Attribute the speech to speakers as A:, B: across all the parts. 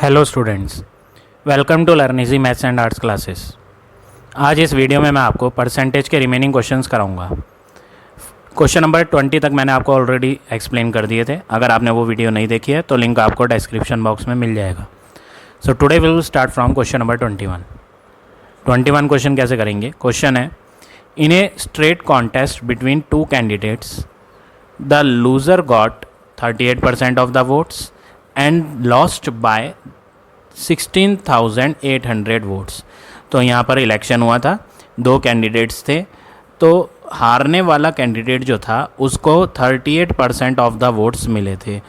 A: Hello students, welcome to learn easy maths and arts classes. आज इस वीडियो में मैं आपको परसेंटेज के रिमेनिंग क्वेश्चंस कराऊंगा। क्वेश्चन नंबर 20 तक मैंने आपको ऑलरेडी एक्सप्लेन कर दिए थे। अगर आपने वो वीडियो नहीं देखी है तो लिंक आपको डिस्क्रिप्शन बॉक्स में मिल जाएगा। So today we will start from question number 21 question कैसे करेंगे। क्वेश्चन है, in a straight contest between two candidates the loser got 38% of the votes and lost by 16,800 votes. तो यहाँ पर इलेक्शन हुआ था, दो कैंडिडेट्स थे, तो हारने वाला कैंडिडेट जो था उसको 38% ऑफ द वोट्स मिले थे।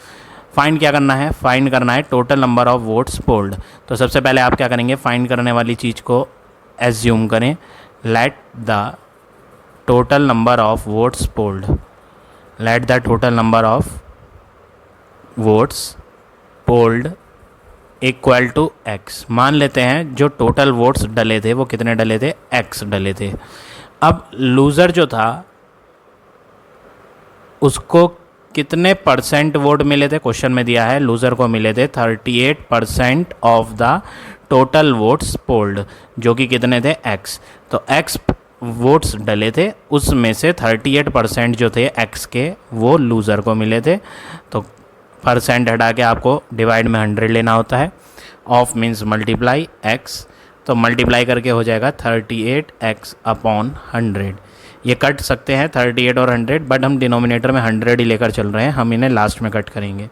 A: फाइंड क्या करना है? फाइंड करना है total number of votes polled. तो सबसे पहले आप क्या करेंगे, फाइंड करने वाली चीज़ को एज्यूम करें, let the total number of votes polled, let the total number of votes polled equal to X. मान लेते हैं जो टोटल वोट्स डले थे वो कितने डले थे? एक्स डले थे। अब लूज़र जो था उसको कितने परसेंट वोट मिले थे? क्वेश्चन में दिया है लूज़र को मिले थे 38% of the total votes polled, जो कि कितने थे? एक्स। तो एक्स वोट्स डले थे, उसमें से 38% जो थे एक्स के वो लूज़र को मिले थे। तो परसेंट हटा के आपको डिवाइड में 100 लेना होता है। ऑफ मीन्स मल्टीप्लाई एक्स, तो मल्टीप्लाई करके हो जाएगा 38x अपॉन 100। ये कट सकते हैं 38 और 100, बट हम डिनोमिनेटर में 100 ही लेकर चल रहे हैं, हम इन्हें लास्ट में कट करेंगे।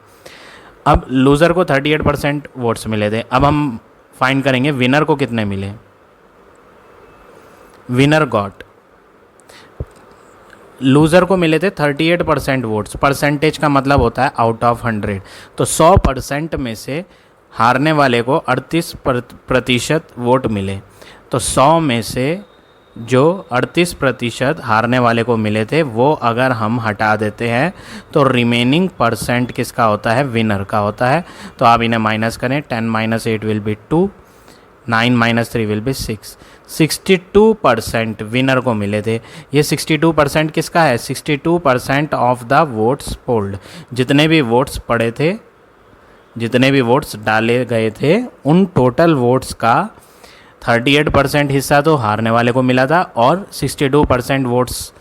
A: अब लूज़र को 38% वोट्स मिले थे। अब हम फाइंड करेंगे विनर को कितने मिले। विनर गॉट, लूज़र को मिले थे 38% वोट्स। परसेंटेज का मतलब होता है आउट ऑफ 100। तो 100% में से हारने वाले को 38% वोट मिले। तो 100 में से जो 38% हारने वाले को मिले थे वो अगर हम हटा देते हैं तो रिमेनिंग परसेंट किसका होता है? विनर का होता है। तो आप इन्हें माइनस करें, 10 - 8 will be 2, 9 - 3 will be 6। 62% winner को मिले थे। ये 62% किसका है? 62% ऑफ द वोट्स पोल्ड। जितने भी वोट्स पड़े थे, जितने भी वोट्स डाले गए थे, उन टोटल वोट्स का 38% हिस्सा तो हारने वाले को मिला था और 62% वोट्स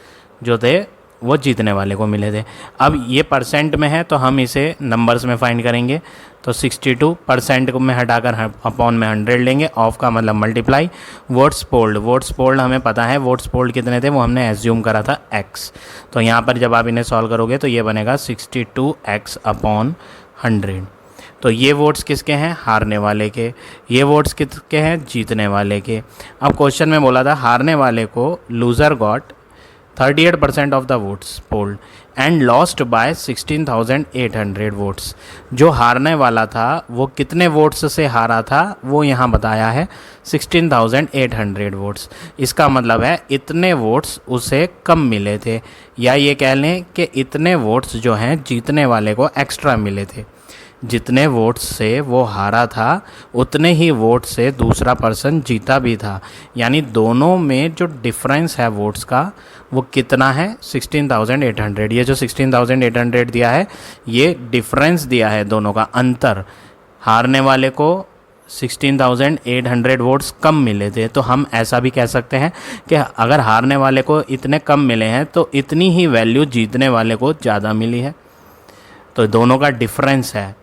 A: जो थे वो जीतने वाले को मिले थे। अब ये परसेंट में है तो हम इसे नंबर्स में फाइंड करेंगे। तो 62% में हटाकर अपॉन में 100 लेंगे। ऑफ का मतलब multiply votes polled. Votes polled हमें पता है, वोट्स पोल्ड कितने थे वो हमने एज्यूम करा था एक्स। तो यहाँ पर जब आप इन्हें सॉल्व करोगे तो ये बनेगा 62x अपॉन 100। तो ये वोट्स किसके हैं? हारने वाले के। ये वोट्स किसके हैं? जीतने वाले के। अब क्वेश्चन में बोला था हारने वाले को loser got 38% of the votes polled and lost by 16,800 votes. जो हारने वाला था वो कितने वोट्स से हारा था वो यहाँ बताया है 16,800 वोट्स। इसका मतलब है इतने वोट्स उसे कम मिले थे, या ये कह लें कि इतने वोट्स जो हैं जीतने वाले को एक्स्ट्रा मिले थे। जितने वोट्स से वो हारा था उतने ही वोट से दूसरा पर्सन जीता भी था। यानी दोनों में जो डिफरेंस है वोट्स का वो कितना है? 16,800। ये जो 16,800 दिया है ये डिफरेंस दिया है, दोनों का अंतर। हारने वाले को 16,800 वोट्स कम मिले थे। तो हम ऐसा भी कह सकते हैं कि अगर हारने वाले को इतने कम मिले हैं तो इतनी ही वैल्यू जीतने वाले को ज़्यादा मिली है। तो दोनों का डिफरेंस है।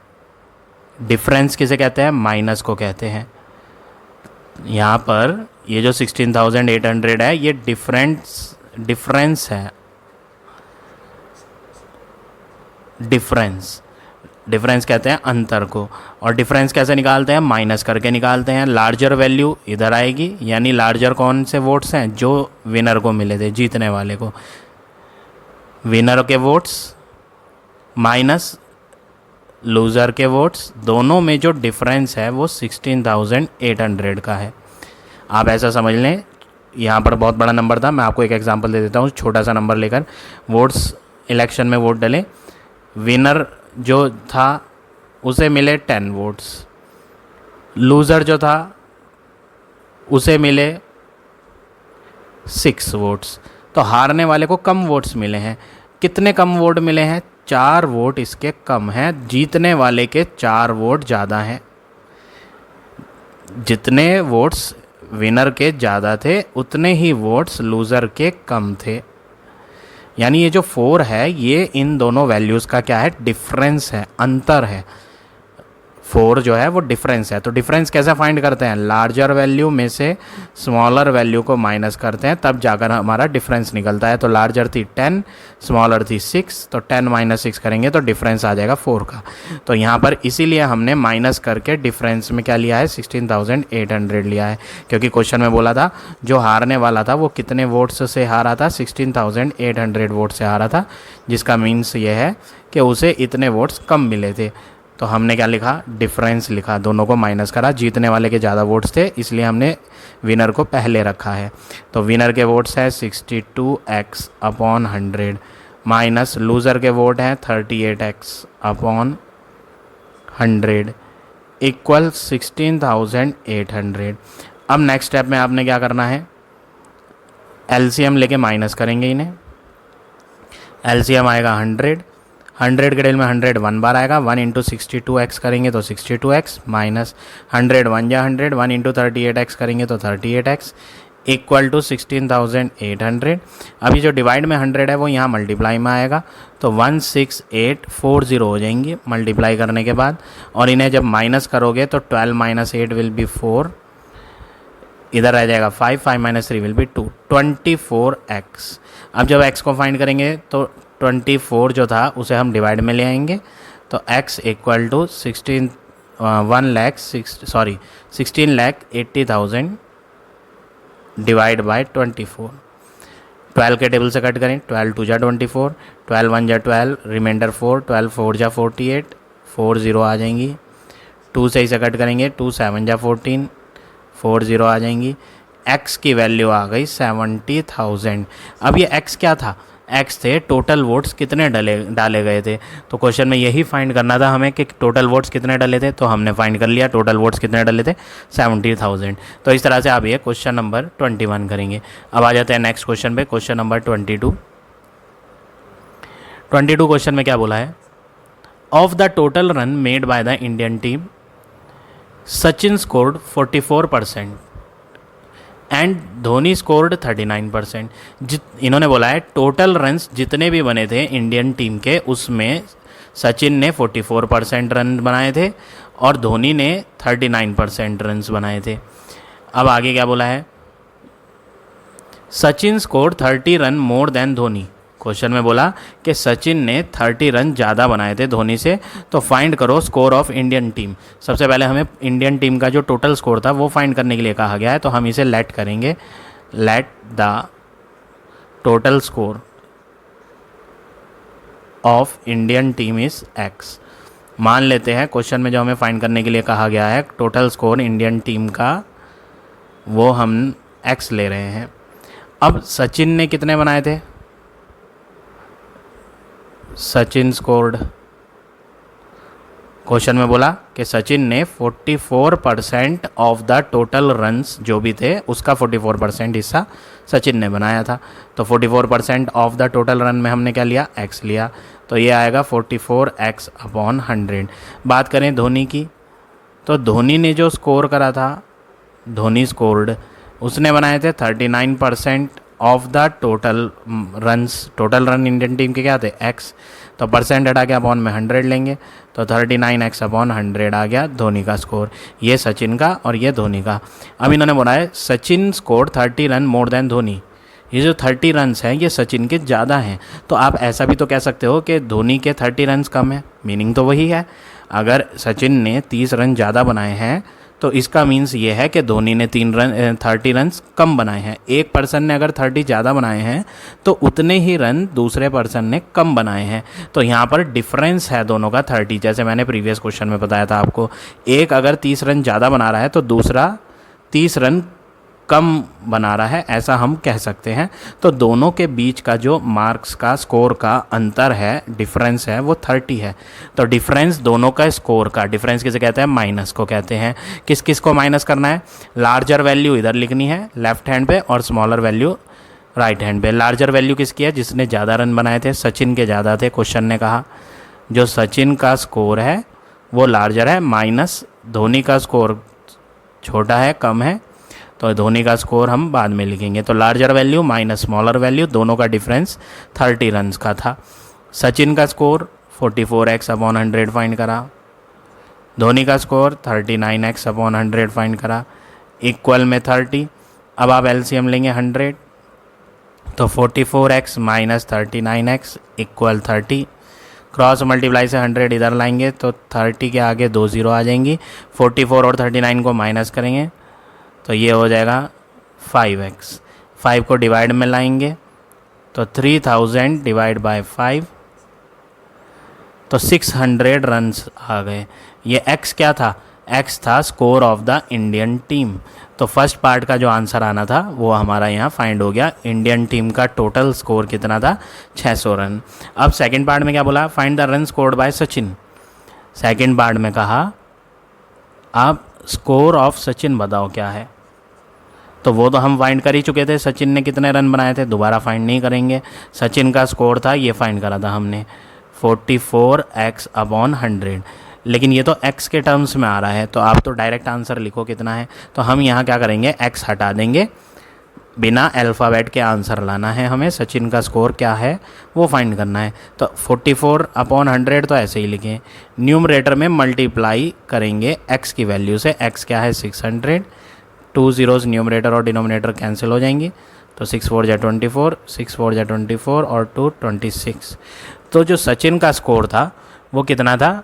A: डिफरेंस किसे कहते हैं? माइनस को कहते हैं। यहाँ पर ये जो 16,800 है ये डिफरेंस है। डिफरेंस कहते हैं अंतर को। और डिफरेंस कैसे निकालते हैं? माइनस करके निकालते हैं। लार्जर वैल्यू इधर आएगी, यानी लार्जर कौन से वोट्स हैं? जो विनर को मिले थे, जीतने वाले को। विनर के वोट्स माइनस लूज़र के वोट्स, दोनों में जो डिफरेंस है वो 16,800 का है। आप ऐसा समझ लें, यहाँ पर बहुत बड़ा नंबर था। मैं आपको एक एग्जांपल दे देता हूँ, छोटा सा नंबर लेकर। वोट्स, इलेक्शन में वोट डले, विनर जो था उसे मिले 10 वोट्स, लूज़र जो था उसे मिले 6 वोट्स। तो हारने वाले को कम वोट्स मिले हैं। कितने कम वोट मिले हैं? 4 वोट इसके कम हैं, जीतने वाले के 4 वोट ज़्यादा हैं। जितने वोट्स विनर के ज़्यादा थे उतने ही वोट्स लूज़र के कम थे। यानी ये जो 4 है ये इन दोनों वैल्यूज़ का क्या है, डिफरेंस है, अंतर है। 4 जो है वो डिफरेंस है। तो डिफरेंस कैसे फाइंड करते हैं, लार्जर वैल्यू में से स्मॉलर वैल्यू को माइनस करते हैं, तब जाकर हमारा डिफरेंस निकलता है। तो लार्जर थी 10, स्मॉलर थी 6, तो 10 माइनस 6 करेंगे तो डिफरेंस आ जाएगा 4 का। तो यहाँ पर इसीलिए हमने माइनस करके डिफरेंस में क्या लिया है, 16,800 लिया है, क्योंकि क्वेश्चन में बोला था जो हारने वाला था वो कितने वोट्स से हारा था, 16,800 वोट से हारा था, जिसका मीन्स ये है कि उसे इतने वोट्स कम मिले थे। तो हमने क्या लिखा, डिफरेंस लिखा, दोनों को माइनस करा, जीतने वाले के ज़्यादा वोट्स थे इसलिए हमने विनर को पहले रखा है। तो विनर के वोट्स है 62x अपॉन 100 माइनस लूज़र के वोट हैं 38x अपॉन 100 इक्वल 16,800। अब नेक्स्ट स्टेप में आपने क्या करना है, एलसीएम लेके माइनस करेंगे इन्हें। एलसीएम आएगा 100 के डेल में 100 1 बार आएगा, 1 इंटू 62x करेंगे तो 62x माइनस 100 1 या 100, 1 इंटू 38x करेंगे तो 38x इक्वल टू 16,800। अभी जो डिवाइड में 100 है वो यहाँ मल्टीप्लाई में आएगा, तो 16840 हो जाएंगी मल्टीप्लाई करने के बाद। और इन्हें जब माइनस करोगे तो 12 माइनस 8 विल बी 4, इधर रह जाएगा 5, 5 माइनस 3 विल बी 2, 24x। अब जब x को फाइंड करेंगे तो 24 जो था उसे हम डिवाइड में ले आएंगे, तो x equal to 16,80,000 divide by 24। 12 के टेबल से कट करें, 12 2 जा 24, 12 1 जा 12, रिमाइंडर 4, 12 4 जा 48, 4 0 आ जाएंगी। 2 से इसे कट करेंगे, 2 7 जा 14, 4 0 आ जाएंगी। x की वैल्यू आ गई 70,000। अब ये x क्या था, x थे टोटल वोट्स कितने डाले गए थे। तो क्वेश्चन में यही फाइंड करना था हमें कि टोटल वोट्स कितने डाले थे, तो हमने फाइंड कर लिया टोटल वोट्स कितने डाले थे, 70,000। तो इस तरह से आप ये क्वेश्चन नंबर 21 करेंगे। अब आ जाते हैं नेक्स्ट क्वेश्चन पे, क्वेश्चन नंबर 22। 22 क्वेश्चन में क्या बोला है, of the total run made by the Indian team Sachin scored 44% and Dhoni scored 39%। इन्होंने बोला है टोटल रन्स जितने भी बने थे इंडियन टीम के उसमें सचिन ने 44% रन बनाए थे और धोनी ने 39% रन्स बनाए थे। अब आगे क्या बोला है, Sachin scored 30 run more than Dhoni. Question में बोला कि सचिन ने 30 रन ज़्यादा बनाए थे धोनी से, तो फाइंड करो स्कोर ऑफ इंडियन टीम। सबसे पहले हमें इंडियन टीम का जो टोटल स्कोर था वो फाइंड करने के लिए कहा गया है, तो हम इसे लेट करेंगे, late the total score of Indian team is x। मान लेते हैं क्वेश्चन में जो हमें फाइंड करने के लिए कहा गया है टोटल स्कोर इंडियन टीम का, वो हम x ले रहे हैं। अब सचिन ने कितने बनाए थे, सचिन स्कोर्ड, क्वेश्चन में बोला कि सचिन ने 44% ऑफ द टोटल रन्स जो भी थे उसका 44% हिस्सा सचिन ने बनाया था। तो 44% ऑफ द टोटल रन में हमने क्या लिया, x लिया, तो ये आएगा 44x अपॉन 100। बात करें धोनी की, तो धोनी ने जो स्कोर करा था, धोनी स्कोर्ड, उसने बनाए थे 39% of the total runs. Total run Indian team के क्या थे, x, तो परसेंट हटा के अपॉन में 100 लेंगे, तो 39x अपॉन 100 आ गया धोनी का स्कोर। ये सचिन का और ये धोनी का। अब इन्होंने बोला है Sachin score 30 run more than Dhoni. ये जो 30 रन्स हैं ये सचिन के ज़्यादा हैं, तो आप ऐसा भी तो कह सकते हो कि धोनी के 30 रन्स कम है, मीनिंग तो वही है। अगर सचिन ने 30 रन ज़्यादा बनाए हैं तो इसका मीन्स ये है कि धोनी ने 30 रन्स कम बनाए हैं। एक पर्सन ने अगर 30 ज़्यादा बनाए हैं तो उतने ही रन दूसरे पर्सन ने कम बनाए हैं। तो यहाँ पर डिफरेंस है दोनों का 30, जैसे मैंने प्रीवियस क्वेश्चन में बताया था आपको। एक अगर 30 रन ज़्यादा बना रहा है तो दूसरा 30 रन कम बना रहा है, ऐसा हम कह सकते हैं। तो दोनों के बीच का जो मार्क्स का स्कोर का अंतर है, डिफरेंस है, वो 30 है। तो डिफरेंस दोनों का स्कोर का, डिफरेंस किसे कहते हैं, माइनस को कहते हैं। किस किस को माइनस करना है, लार्जर वैल्यू इधर लिखनी है लेफ्ट हैंड पे और स्मॉलर वैल्यू राइट हैंड पे। लार्जर वैल्यू किसकी है, जिसने ज़्यादा रन बनाए थे, सचिन के ज़्यादा थे। क्वेश्चन ने कहा जो सचिन का स्कोर है वो लार्जर है, माइनस धोनी का स्कोर छोटा है, कम है, तो धोनी का स्कोर हम बाद में लिखेंगे। तो larger value minus smaller value, दोनों का डिफरेंस 30 रन्स का था। सचिन का स्कोर 44x/100 फाइंड करा, धोनी का स्कोर 39x/100 फाइंड करा, इक्वल में 30। अब आप एलसीएम लेंगे 100, तो 44x minus 39x equal 30। Cross multiply से 100 इधर लाएंगे तो 30 के आगे 2 0 आ जाएंगी। 44 और 39 को माइनस करेंगे तो ये हो जाएगा 5x। 5 को डिवाइड में लाएंगे तो 3000 डिवाइड बाय 5, तो 600 रन्स आ गए। ये x क्या था? x था score of the Indian team. तो फर्स्ट पार्ट का जो आंसर आना था वो हमारा यहाँ फाइंड हो गया। इंडियन टीम का टोटल स्कोर कितना था? 600 रन। अब सेकंड पार्ट में क्या बोला? Find the run scored by Sachin. Second part में कहा आप स्कोर ऑफ सचिन बताओ क्या है, तो वो तो हम फाइंड कर ही चुके थे। सचिन ने कितने रन बनाए थे, दोबारा फाइंड नहीं करेंगे। सचिन का स्कोर था, ये फाइंड करा था हमने 44x/100, लेकिन ये तो x के टर्म्स में आ रहा है, तो आप तो डायरेक्ट आंसर लिखो कितना है। तो हम यहाँ क्या करेंगे, x हटा देंगे, बिना अल्फ़ाबेट के आंसर लाना है हमें। सचिन का स्कोर क्या है वो फाइंड करना है। तो 44/100 तो ऐसे ही लिखें, न्यूमरेटर में मल्टीप्लाई करेंगे x की वैल्यू से। x क्या है? 600। 2 zeros न्यूमरेटर और डिनोमिनेटर कैंसिल हो जाएंगी, तो 6 4 जा 24, 6 4 जा 24 और 2 26। तो जो सचिन का स्कोर था वो कितना था?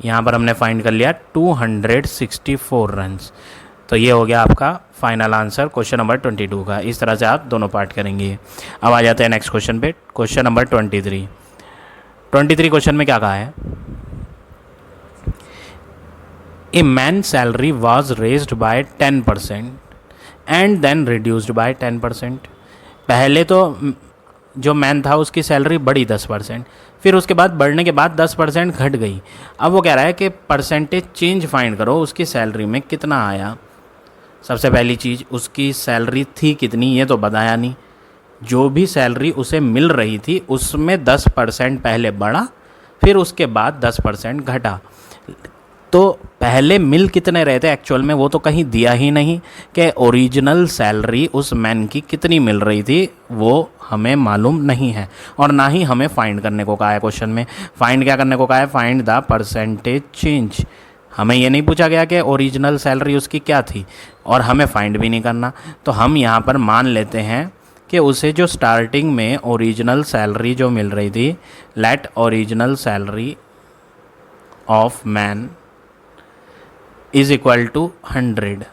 A: यहाँ पर हमने फाइंड कर लिया 264 रन्स। तो ये हो गया आपका फाइनल आंसर क्वेश्चन नंबर 22 का। इस तरह से आप दोनों पार्ट करेंगे। अब आ जाते हैं नेक्स्ट क्वेश्चन पे, क्वेश्चन नंबर 23। 23 क्वेश्चन में क्या कहा है? A man salary was raised by 10% and then reduced by 10%। पहले तो जो मैन था उसकी सैलरी बढ़ी 10%, फिर उसके बाद बढ़ने के बाद 10% घट गई। अब वो कह रहा है कि परसेंटेज चेंज फाइंड करो, उसकी सैलरी में कितना आया। सबसे पहली चीज़, उसकी सैलरी थी कितनी ये तो बताया नहीं। जो भी सैलरी उसे मिल रही थी उसमें 10% पहले बढ़ा, फिर उसके बाद 10% घटा। तो पहले मिल कितने रहे थे एक्चुअल में वो तो कहीं दिया ही नहीं कि ओरिजिनल सैलरी उस मैन की कितनी मिल रही थी, वो हमें मालूम नहीं है। और ना ही हमें फाइंड करने को कहा है क्वेश्चन में। फाइंड क्या करने को कहा है? Find the percentage change. हमें ये नहीं पूछा गया कि ओरिजिनल सैलरी उसकी क्या थी, और हमें फाइंड भी नहीं करना। तो हम यहाँ पर मान लेते हैं कि उसे जो स्टार्टिंग में ओरिजिनल सैलरी जो मिल रही थी, let original salary of man is equal to 100।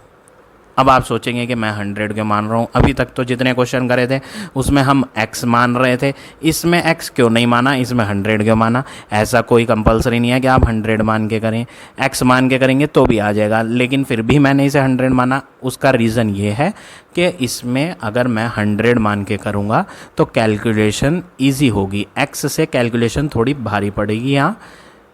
A: अब आप सोचेंगे कि मैं 100 क्यों मान रहा हूँ? अभी तक तो जितने क्वेश्चन करे थे उसमें हम x मान रहे थे, इसमें x क्यों नहीं माना, इसमें 100 क्यों माना? ऐसा कोई कंपलसरी नहीं है कि आप 100 मान के करें, x मान के करेंगे तो भी आ जाएगा, लेकिन फिर भी मैंने इसे 100 माना। उसका रीज़न ये है कि इसमें अगर मैं 100 मान के करूँगा तो कैलकुलेशन ईजी होगी, x से कैलकुलेशन थोड़ी भारी पड़ेगी यहाँ,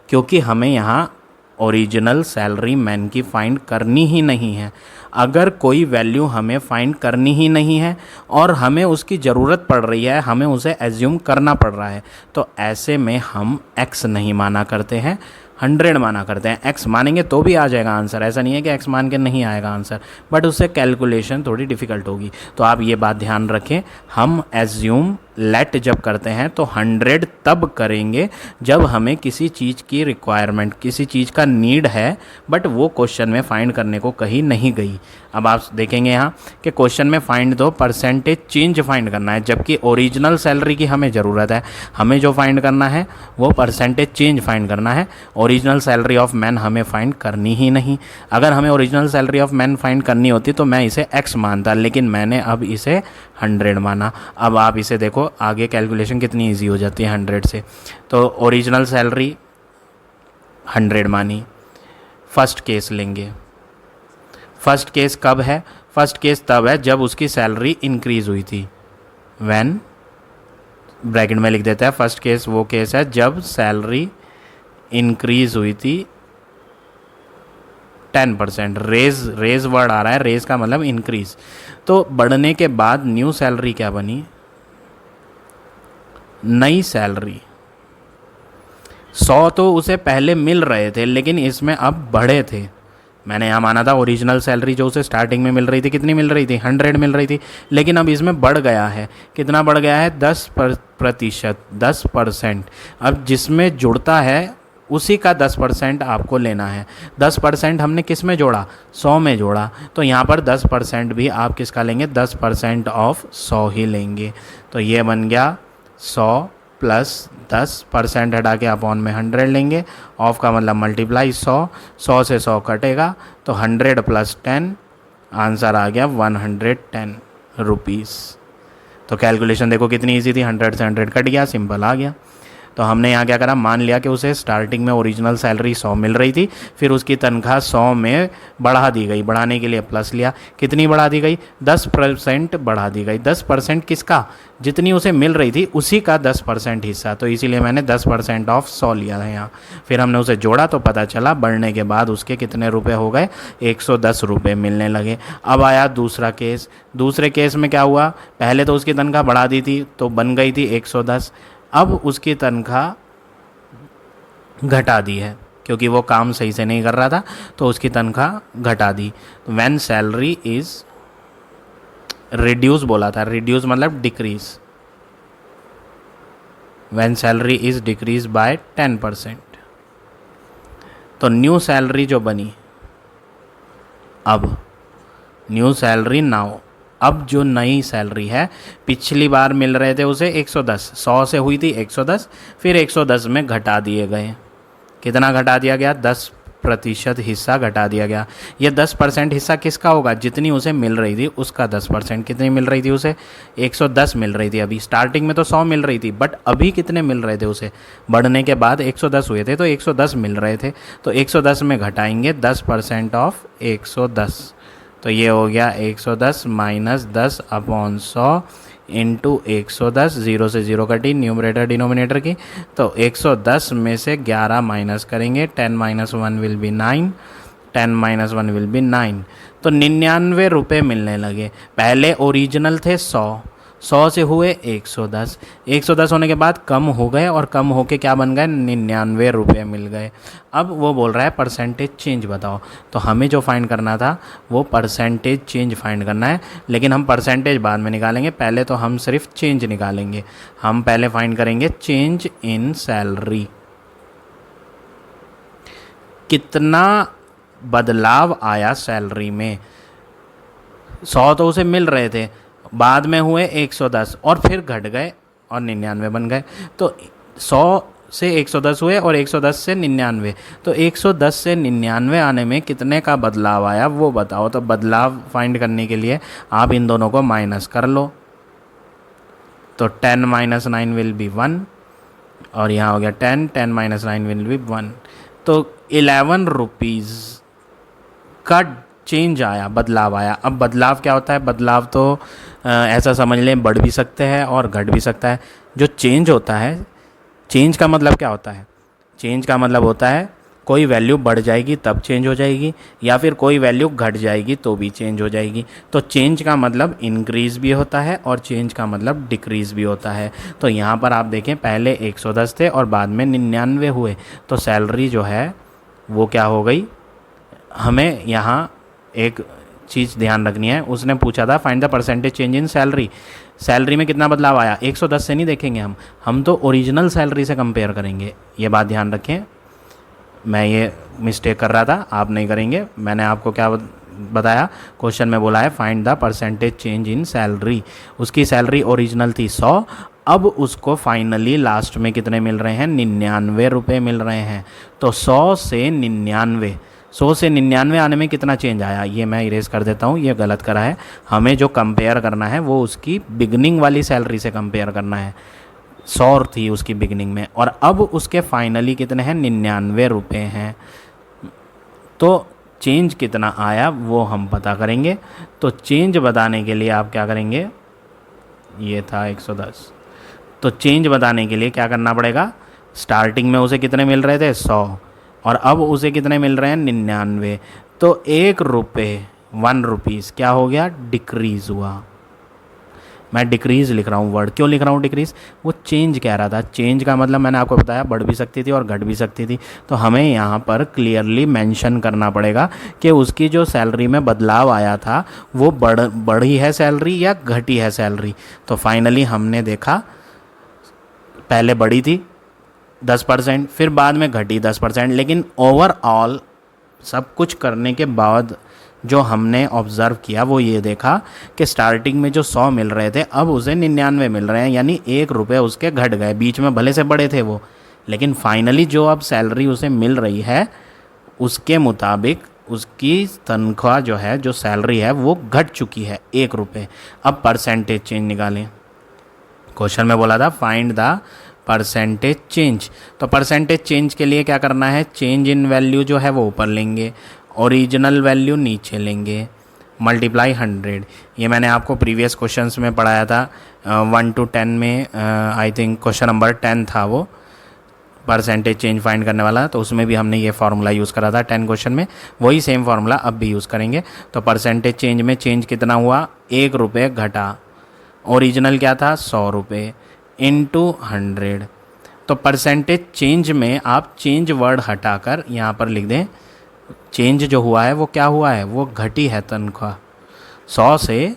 A: क्योंकि हमें यहाँ ओरिजिनल सैलरी मैन की फाइंड करनी ही नहीं है। अगर कोई वैल्यू हमें फाइंड करनी ही नहीं है और हमें उसकी ज़रूरत पड़ रही है, हमें उसे एज्यूम करना पड़ रहा है, तो ऐसे में हम x नहीं माना करते हैं, 100 माना करते हैं। x मानेंगे तो भी आ जाएगा आंसर, ऐसा नहीं है कि x मान के नहीं आएगा आंसर, बट उससे कैलकुलेशन थोड़ी डिफ़िकल्ट होगी। तो आप ये बात ध्यान रखें, हम एज्यूम लेट जब करते हैं तो 100 तब करेंगे जब हमें किसी चीज़ की रिक्वायरमेंट, किसी चीज़ का नीड है, बट वो क्वेश्चन में फाइंड करने को कहीं नहीं गई। अब आप देखेंगे यहाँ कि क्वेश्चन में फाइंड दो परसेंटेज चेंज फाइंड करना है, जबकि ओरिजिनल सैलरी की हमें ज़रूरत है। हमें जो फाइंड करना है वो परसेंटेज चेंज फाइंड करना है, ओरिजिनल सैलरी ऑफ मैन हमें फाइंड करनी ही नहीं। अगर हमें original salary of man find करनी होती तो मैं इसे x मानता, लेकिन मैंने अब इसे 100 माना। अब आप इसे देखो आगे कैलकुलेशन कितनी इजी हो जाती है 100 से। तो ओरिजिनल सैलरी 100 मानी, फर्स्ट केस लेंगे। फर्स्ट केस कब है? फर्स्ट केस तब है जब उसकी सैलरी इंक्रीज़ हुई थी, व्हेन, ब्रैकेट में लिख देता है फर्स्ट केस वो केस है जब सैलरी इंक्रीज़ हुई थी 10%। रेज वर्ड आ रहा है, रेज का मतलब इंक्रीज। तो बढ़ने के बाद न्यू सैलरी क्या बनी? नई सैलरी। 100 तो उसे पहले मिल रहे थे लेकिन इसमें अब बढ़े थे, मैंने यहाँ माना था ओरिजिनल सैलरी जो उसे स्टार्टिंग में मिल रही थी कितनी मिल रही थी, 100 मिल रही थी, लेकिन अब इसमें बढ़ गया है, कितना बढ़ गया है, 10%, 10%। अब जिसमें जुड़ता है उसी का 10% आपको लेना है। 10% हमने किस में जोड़ा, 100 में जोड़ा, तो यहाँ पर 10% भी आप किसका लेंगे, 10% ऑफ 100 ही लेंगे। तो ये बन गया 100 प्लस 10% हटा के अपॉन में 100 लेंगे, ऑफ का मतलब मल्टीप्लाई 100 से 100 कटेगा तो 100 प्लस 10, आंसर आ गया 110 रुपीज़। तो कैलकुलेशन देखो कितनी इजी थी, 100 से 100 कट गया, सिंपल आ गया। तो हमने यहाँ क्या करा, मान लिया कि उसे स्टार्टिंग में ओरिजिनल सैलरी 100 मिल रही थी, फिर उसकी तनख्वाह 100 में बढ़ा दी गई, बढ़ाने के लिए प्लस लिया, कितनी बढ़ा दी गई, 10% बढ़ा दी गई। 10% किसका, जितनी उसे मिल रही थी उसी का 10% हिस्सा, तो इसीलिए मैंने 10% ऑफ 100 लिया है यहाँ। फिर हमने उसे जोड़ा तो पता चला बढ़ने के बाद उसके कितने रुपए हो गए, 110 रुपये मिलने लगे। अब आया दूसरा केस, दूसरे केस में क्या हुआ, पहले तो उसकी तनख्वाह बढ़ा दी थी तो बन गई थी 110, अब उसकी तनख्वाह घटा दी है क्योंकि वो काम सही से नहीं कर रहा था, तो उसकी तनख्वाह घटा दी। व्हेन सैलरी इज रिड्यूस बोला था, रिड्यूस मतलब decrease, when salary is decrease by 10%। तो न्यू सैलरी जो बनी, अब न्यू सैलरी नाउ, अब जो नई सैलरी है, पिछली बार मिल रहे थे उसे 110, 100 से हुई थी 110, फिर 110 में घटा दिए गए, कितना घटा दिया गया, 10% हिस्सा घटा दिया गया। ये 10% हिस्सा किसका होगा, जितनी उसे मिल रही थी उसका 10%, कितनी मिल रही थी उसे, 110 मिल रही थी। अभी स्टार्टिंग में तो 100 मिल रही थी, बट अभी कितने मिल रहे थे उसे, बढ़ने के बाद 110 हुए थे तो 110 मिल रहे थे, तो 110 में घटाएंगे 10% ऑफ 110, तो ये हो गया 110 माइनस 10 अपॉन 100 इंटू 110, 0 से 0 कटी न्यूमरेटर डिनोमिनेटर की, तो 110 में से 11 माइनस करेंगे, 10 minus 1 will be 9, 10 minus 1 will be 9, तो 99 रुपये मिलने लगे। पहले ओरिजिनल थे 100 से हुए 110, 110 होने के बाद कम हो गए और कम होके क्या बन गए, 99 रुपये मिल गए। अब वो बोल रहा है परसेंटेज चेंज बताओ, तो हमें जो फाइंड करना था वो परसेंटेज चेंज फाइंड करना है, लेकिन हम परसेंटेज बाद में निकालेंगे, पहले तो हम सिर्फ चेंज निकालेंगे। हम पहले फाइंड करेंगे चेंज इन सैलरी, कितना बदलाव आया सैलरी में। 100 तो उसे मिल रहे थे, बाद में हुए 110 और फिर घट गए और 99 बन गए, तो 100 से 110 हुए और 110 से 99, तो 110 से 99 आने में कितने का बदलाव आया वो बताओ। तो बदलाव फाइंड करने के लिए आप इन दोनों को माइनस कर लो, तो 10 माइनस 9 विल बी 1, और यहाँ हो गया 10, 10 माइनस 9 विल बी 1, तो 11 रुपीज़ का चेंज आया, बदलाव आया। अब बदलाव क्या होता है, बदलाव तो ऐसा समझ लें बढ़ भी सकते हैं और घट भी सकता है। जो चेंज होता है, चेंज का मतलब क्या होता है, चेंज का मतलब होता है कोई वैल्यू बढ़ जाएगी तब चेंज हो जाएगी, या फिर कोई वैल्यू घट जाएगी तो भी चेंज हो जाएगी। तो चेंज का मतलब इंक्रीज़ भी होता है और चेंज का मतलब डिक्रीज़ भी होता है। तो यहाँ पर आप देखें पहले 110 थे और बाद में 99 हुए, तो सैलरी जो है वो क्या हो गई। हमें यहाँ एक चीज़ ध्यान रखनी है, उसने पूछा था find the percentage change in salary, salary में कितना बदलाव आया, 110 से नहीं देखेंगे हम तो ओरिजिनल सैलरी से कंपेयर करेंगे। ये बात ध्यान रखें, मैं ये मिस्टेक कर रहा था, आप नहीं करेंगे। मैंने आपको क्या बताया, क्वेश्चन में बोला है find the percentage change in salary, उसकी सैलरी ओरिजिनल थी 100, अब उसको फाइनली लास्ट में कितने मिल रहे हैं, 99 रुपये मिल रहे हैं। तो 100 से 99 आने में कितना चेंज आया, ये मैं इरेज कर देता हूँ, ये गलत करा है। हमें जो कंपेयर करना है वो उसकी बिगनिंग वाली सैलरी से कंपेयर करना है, 100 थी उसकी बिगनिंग में, और अब उसके फाइनली कितने हैं, 99 रुपये हैं। तो चेंज कितना आया वो हम पता करेंगे। तो चेंज बताने के लिए आप क्या करेंगे, ये था 110, तो चेंज बताने के लिए क्या करना पड़ेगा, स्टार्टिंग में उसे कितने मिल रहे थे 100 और अब उसे कितने मिल रहे हैं 99, तो 1 रुपये 1 रुपीज़ क्या हो गया, डिक्रीज़ हुआ। मैं डिक्रीज़ लिख रहा हूँ वर्ड, क्यों लिख रहा हूँ डिक्रीज़? वो चेंज कह रहा था, चेंज का मतलब मैंने आपको बताया बढ़ भी सकती थी और घट भी सकती थी। तो हमें यहाँ पर क्लियरली मेंशन करना पड़ेगा कि उसकी जो सैलरी में बदलाव आया था वो बढ़ी है सैलरी या घटी है सैलरी। तो फाइनली हमने देखा पहले बढ़ी थी 10%, फिर बाद में घटी 10%, लेकिन ओवरऑल सब कुछ करने के बाद जो हमने ऑब्ज़र्व किया वो ये देखा कि स्टार्टिंग में जो 100 मिल रहे थे अब उसे 99 मिल रहे हैं, यानी 1 रुपये उसके घट गए। बीच में भले से बढ़े थे वो, लेकिन फाइनली जो अब सैलरी उसे मिल रही है उसके मुताबिक उसकी तनख्वाह जो है, जो सैलरी है वो घट चुकी है 1 रुपये। अब परसेंटेज चेंज निकालें। क्वेश्चन में बोला था फाइंड द परसेंटेज चेंज। तो परसेंटेज चेंज के लिए क्या करना है? चेंज इन वैल्यू जो है वो ऊपर लेंगे, ओरिजिनल वैल्यू नीचे लेंगे, मल्टीप्लाई 100। ये मैंने आपको प्रीवियस क्वेश्चंस में पढ़ाया था 1 to 10 में, आई थिंक क्वेश्चन नंबर 10 था वो, परसेंटेज चेंज फाइंड करने वाला। तो उसमें भी हमने ये फार्मूला यूज़ करा था 10 क्वेश्चन में, वही सेम फार्मूला अब भी यूज़ करेंगे। तो परसेंटेज चेंज में चेंज कितना हुआ? 1 रुपये घटा, ओरिजिनल क्या था 100 रुपये, इंटू 100। तो परसेंटेज चेंज में आप चेंज वर्ड हटाकर यहाँ पर लिख दें चेंज जो हुआ है वो क्या हुआ है? वो घटी है तनख्वाह, 100 से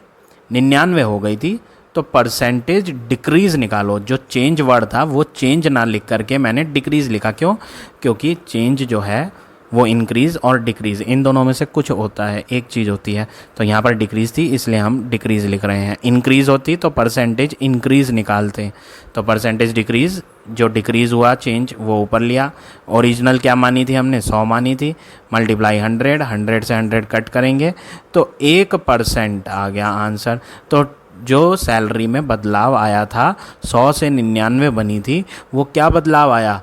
A: 99 हो गई थी। तो परसेंटेज डिक्रीज़ निकालो। जो चेंज वर्ड था वो चेंज ना लिख करके मैंने डिक्रीज़ लिखा। क्यों? क्योंकि चेंज जो है वो इंक्रीज़ और डिक्रीज़ इन दोनों में से कुछ होता है, एक चीज़ होती है। तो यहाँ पर डिक्रीज़ थी इसलिए हम डिक्रीज़ लिख रहे हैं। इंक्रीज़ होती तो परसेंटेज इंक्रीज़ निकालते। तो परसेंटेज डिक्रीज़, जो डिक्रीज़ हुआ चेंज वो ऊपर लिया। ओरिजिनल क्या मानी थी हमने? 100 मानी थी, मल्टीप्लाई 100, 100 से 100 कट करेंगे तो 1% आ गया आंसर। तो जो सैलरी में बदलाव आया था 100 से 99 बनी थी, वो क्या बदलाव आया?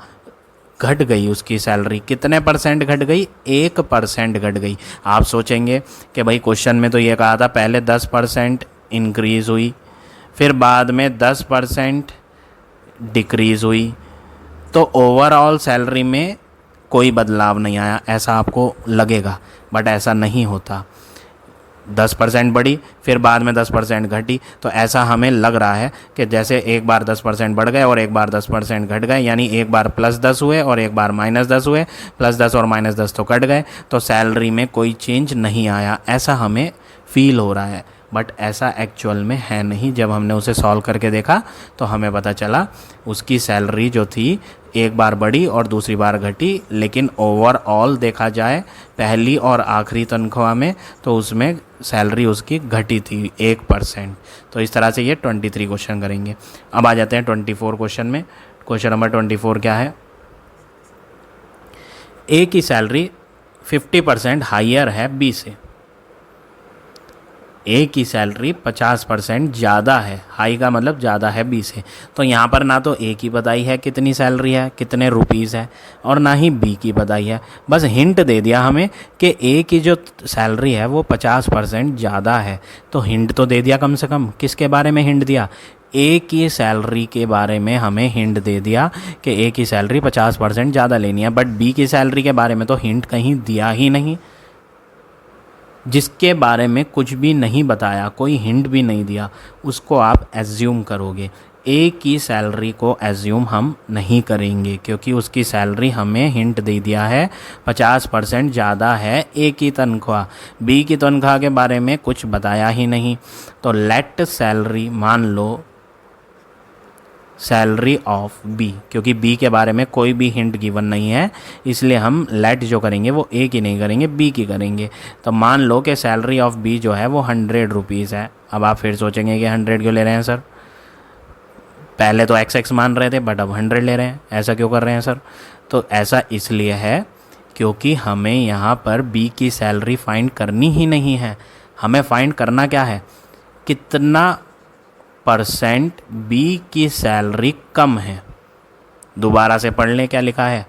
A: घट गई उसकी सैलरी। कितने परसेंट घट गई? 1% घट गई। आप सोचेंगे कि भाई क्वेश्चन में तो ये कहा था पहले 10% इंक्रीज़ हुई, फिर बाद में 10% डिक्रीज़ हुई, तो ओवरऑल सैलरी में कोई बदलाव नहीं आया, ऐसा आपको लगेगा, बट ऐसा नहीं होता। 10% बढ़ी फिर बाद में 10% घटी, तो ऐसा हमें लग रहा है कि जैसे एक बार 10% बढ़ गए और एक बार 10% घट गए, यानी एक बार +10 हुए और एक बार -10 हुए, +10 और -10 तो कट गए, तो सैलरी में कोई चेंज नहीं आया, ऐसा हमें फील हो रहा है। बट ऐसा एक्चुअल में है नहीं। जब हमने उसे सॉल्व करके देखा तो हमें पता चला उसकी सैलरी जो थी एक बार बढ़ी और दूसरी बार घटी, लेकिन ओवरऑल देखा जाए पहली और आखिरी तनख्वाह में तो उसमें सैलरी उसकी घटी थी 1%। तो इस तरह से ये 23 क्वेश्चन करेंगे। अब आ जाते हैं 24 क्वेश्चन में। क्वेश्चन नंबर 24 क्या है? ए की सैलरी 50% हायर है बी से। ए की सैलरी 50% ज़्यादा है, हाई का मतलब ज़्यादा है बी से। तो यहाँ पर ना तो ए की बताई है कितनी सैलरी है, कितने रुपीज़ है, और ना ही बी की बताई है। बस हिंट दे दिया हमें कि ए की जो सैलरी है वो 50% ज़्यादा है। तो हिंट तो दे दिया कम से कम। किसके बारे में हिंट दिया? ए की सैलरी के बारे में हमें हिंट दे दिया कि ए की सैलरी 50% ज़्यादा लेनी है। बट बी की सैलरी के बारे में तो हिंट कहीं दिया ही नहीं। जिसके बारे में कुछ भी नहीं बताया, कोई हिंट भी नहीं दिया, उसको आप एज्यूम करोगे। ए की सैलरी को एज्यूम हम नहीं करेंगे क्योंकि उसकी सैलरी हमें हिंट दे दिया है 50% ज़्यादा है ए की तनख्वाह। बी की तनख्वाह के बारे में कुछ बताया ही नहीं। तो लेट सैलरी, मान लो सैलरी ऑफ बी, क्योंकि बी के बारे में कोई भी हिंट गिवन नहीं है, इसलिए हम लेट जो करेंगे वो ए की नहीं करेंगे, बी की करेंगे। तो मान लो कि सैलरी ऑफ बी जो है वो 100 रुपीज़ है। अब आप फिर सोचेंगे कि 100 क्यों ले रहे हैं सर? पहले तो XX मान रहे थे बट अब 100 ले रहे हैं, ऐसा क्यों कर रहे हैं सर? तो ऐसा इसलिए है क्योंकि हमें यहाँ पर बी की सैलरी फाइंड करनी ही नहीं है। हमें फाइंड करना क्या है? कितना % बी की सैलरी कम है। दोबारा से पढ़ लें क्या लिखा है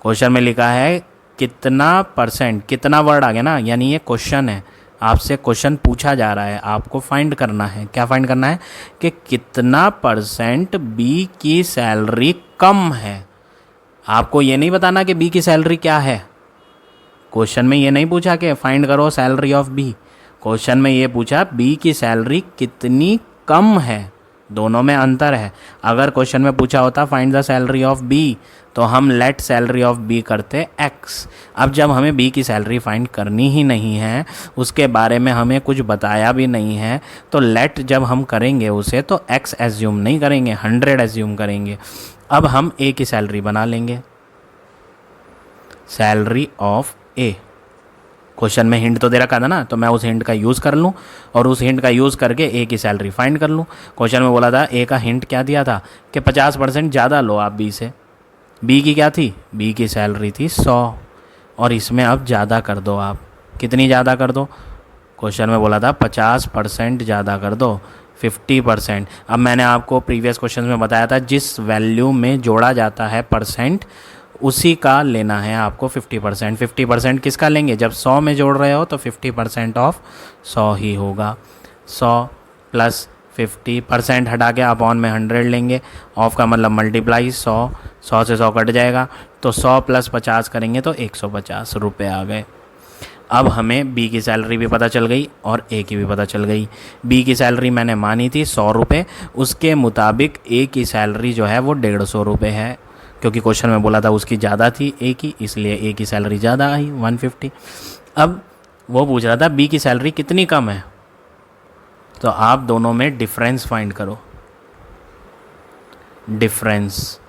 A: क्वेश्चन में। लिखा है कितना %, कितना वर्ड आ गया ना, यानी ये क्वेश्चन है, आपसे क्वेश्चन पूछा जा रहा है, आपको फाइंड करना है। क्या फाइंड करना है? कि कितना % बी की सैलरी कम है। आपको ये नहीं बताना कि बी की सैलरी क्या है। क्वेश्चन में ये नहीं पूछा कि फाइंड करो सैलरी ऑफ बी। क्वेश्चन में ये पूछा बी की सैलरी कितनी कम है, दोनों में अंतर है। अगर क्वेश्चन में पूछा होता find the salary of B, तो हम लेट सैलरी ऑफ बी करते एक्स। अब जब हमें बी की सैलरी फाइंड करनी ही नहीं है, उसके बारे में हमें कुछ बताया भी नहीं है, तो लेट जब हम करेंगे उसे तो एक्स एज्यूम नहीं करेंगे, 100 एज्यूम करेंगे। अब हम ए की सैलरी बना लेंगे, सैलरी ऑफ ए। क्वेश्चन में हिंट तो दे रखा था ना, तो मैं उस हिंट का यूज़ कर लूँ और उस हिंट का यूज़ करके ए की सैलरी फाइंड कर लूँ। क्वेश्चन में बोला था ए का हिंट क्या दिया था कि 50% ज़्यादा लो आप बी से। बी की क्या थी, बी की सैलरी थी 100 और इसमें अब ज़्यादा कर दो आप। कितनी ज़्यादा कर दो, क्वेश्चन में बोला था 50% ज़्यादा कर दो, 50%। अब मैंने आपको प्रीवियस क्वेश्चन में बताया था जिस वैल्यू में जोड़ा जाता है परसेंट उसी का लेना है आपको 50%। 50% किसका लेंगे, जब 100 में जोड़ रहे हो तो 50% ऑफ 100 ही होगा। 100 प्लस 50% हटा के अपॉन में 100 लेंगे, ऑफ का मतलब मल्टीप्लाई 100, 100 से 100 कट जाएगा, तो 100 प्लस 50 करेंगे तो 150 रुपये आ गए। अब हमें बी की सैलरी भी पता चल गई और ए की भी पता चल गई। बी की सैलरी मैंने मानी थी 100 रुपये, उसके मुताबिक ए की सैलरी जो है वो 150 रुपये है, क्योंकि क्वेश्चन में बोला था उसकी ज़्यादा थी ए की, इसलिए ए की सैलरी ज़्यादा आई 150। अब वो पूछ रहा था बी की सैलरी कितनी कम है, तो आप दोनों में डिफरेंस फाइंड करो। डिफरेंस,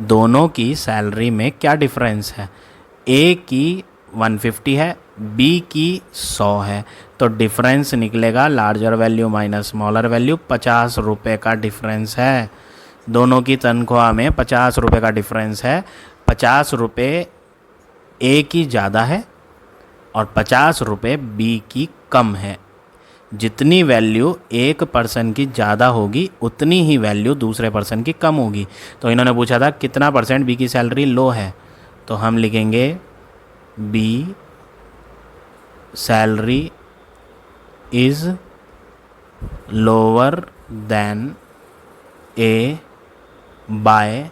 A: दोनों की सैलरी में क्या डिफरेंस है, ए की 150 है, बी की 100 है, तो डिफरेंस निकलेगा larger value minus smaller value, 50 रुपये का डिफरेंस है। दोनों की तनख्वाह में 50 रुपये का डिफरेंस है। 50 रुपये ए की ज़्यादा है और 50 रुपये बी की कम है। जितनी वैल्यू एक पर्सन की ज़्यादा होगी उतनी ही वैल्यू दूसरे पर्सन की कम होगी। तो इन्होंने पूछा था कितना परसेंट बी की सैलरी लो है, तो हम लिखेंगे B salary is lower than A by,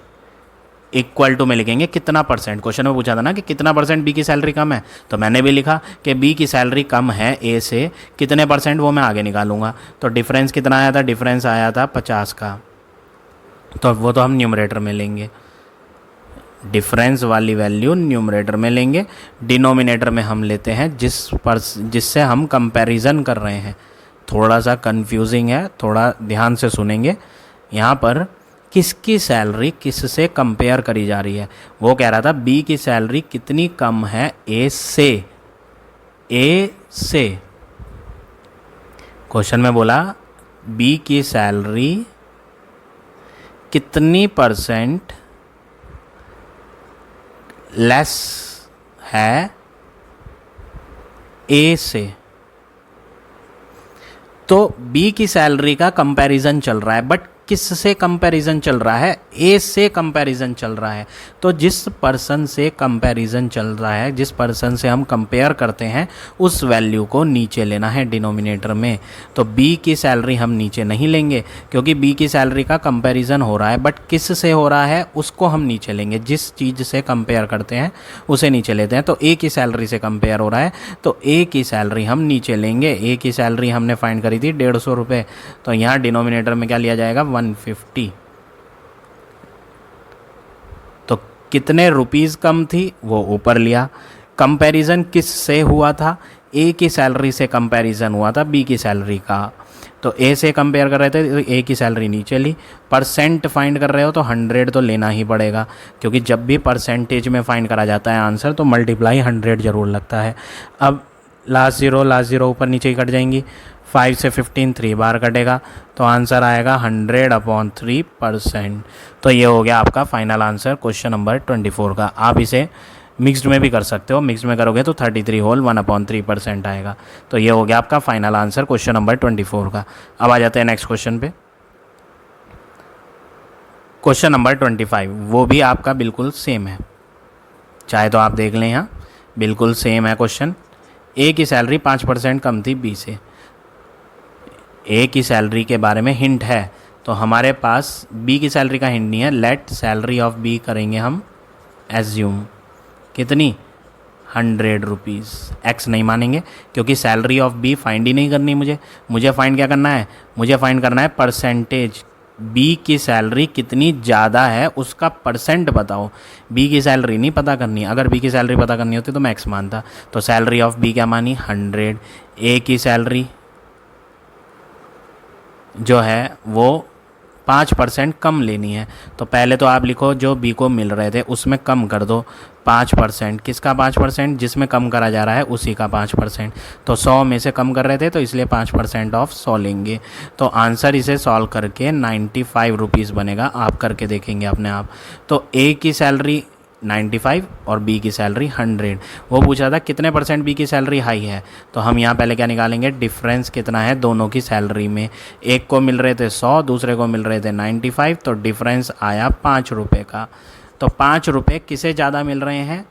A: equal to में लिखेंगे कितना परसेंट। क्वेश्चन में पूछा था ना कि कितना परसेंट बी की सैलरी कम है, तो मैंने भी लिखा कि बी की सैलरी कम है ए से, कितने परसेंट वो मैं आगे निकालूंगा। तो डिफरेंस कितना आया था, डिफरेंस आया था 50 का, तो वो तो हम न्यूमरेटर में लेंगे, डिफरेंस वाली वैल्यू न्यूमरेटर में लेंगे। डिनोमिनेटर में हम लेते हैं जिससे हम कंपैरिजन कर रहे हैं। थोड़ा सा कंफ्यूजिंग है, थोड़ा ध्यान से सुनेंगे। यहाँ पर किसकी सैलरी किससे कंपेयर करी जा रही है, वो कह रहा था बी की सैलरी कितनी कम है ए से। ए से क्वेश्चन में बोला बी की सैलरी कितनी परसेंट लेस है ए से, तो बी की सैलरी का कंपैरिजन चल रहा है, बट किससे कंपैरिजन चल रहा है, ए से कंपैरिजन चल रहा है। तो जिस पर्सन से कंपैरिजन चल रहा है, जिस पर्सन से हम कंपेयर करते हैं, उस वैल्यू को नीचे लेना है डिनोमिनेटर में। तो बी की सैलरी हम नीचे नहीं लेंगे क्योंकि बी की सैलरी का कंपैरिजन हो रहा है, बट किस से हो रहा है उसको हम नीचे लेंगे। जिस चीज़ से कंपेयर करते हैं उसे नीचे लेते हैं। तो ए की सैलरी से कंपेयर हो रहा है तो ए की सैलरी हम नीचे लेंगे। ए की सैलरी हमने फाइंड करी थी 150 रुपये, तो यहाँ डिनोमिनेटर में क्या लिया जाएगा 150। तो कितने रुपीस कम थी वो ऊपर लिया। कंपैरिजन किस से हुआ था, ए की सैलरी से कंपैरिजन हुआ था बी की सैलरी का। तो ए से कंपेयर कर रहे थे तो ए की सैलरी नीचे ली। परसेंट फाइंड कर रहे हो तो 100 तो लेना ही पड़ेगा, क्योंकि जब भी परसेंटेज में फाइंड करा जाता है आंसर तो मल्टीप्लाई 100 ज़रूर लगता है। अब लास्ट ज़ीरो ऊपर नीचे ही कट जाएंगी। 5 से 15 3 बार कटेगा तो आंसर आएगा 100/3%। तो ये हो गया आपका फाइनल आंसर क्वेश्चन नंबर 24 का। आप इसे मिक्स्ड में भी कर सकते हो, मिक्स में करोगे तो 33 होल 1/3% आएगा। तो ये हो गया आपका फाइनल आंसर क्वेश्चन नंबर 24 का। अब आ जाते हैं नेक्स्ट क्वेश्चन पे, क्वेश्चन नंबर 25। वो भी आपका बिल्कुल सेम है, चाहे तो आप देख लें, यहाँ बिल्कुल सेम है क्वेश्चन। ए की सैलरी 5% कम थी बी से। ए की सैलरी के बारे में हिंट है, तो हमारे पास बी की सैलरी का हिंट नहीं है। लेट सैलरी ऑफ बी करेंगे हम एज्यूम, कितनी 100 रुपीज़। एक्स नहीं मानेंगे क्योंकि सैलरी ऑफ बी फाइंड ही नहीं करनी मुझे फाइंड क्या करना है, मुझे फाइंड करना है परसेंटेज। बी की सैलरी कितनी ज़्यादा है उसका परसेंट बताओ। बी की सैलरी नहीं पता करनी, अगर बी की सैलरी पता करनी होती तो मैं एक्स मानता। तो सैलरी ऑफ बी क्या मानी 100। ए की सैलरी जो है वो 5% कम लेनी है, तो पहले तो आप लिखो जो बी को मिल रहे थे उसमें कम कर दो 5%। किसका 5%? जिसमें कम करा जा रहा है उसी का 5%। तो 100 में से कम कर रहे थे तो इसलिए 5% ऑफ 100 लेंगे। तो आंसर इसे सॉल्व करके 95 रुपीज़ बनेगा। आप करके देखेंगे अपने आप। तो ए की सैलरी 95 और बी की सैलरी 100। वो पूछ रहा था कितने परसेंट बी की सैलरी हाई है, तो हम यहाँ पहले क्या निकालेंगे, डिफरेंस कितना है दोनों की सैलरी में। एक को मिल रहे थे 100, दूसरे को मिल रहे थे 95, तो डिफरेंस आया 5 रुपये का। तो 5 रुपये किसे ज़्यादा मिल रहे हैं?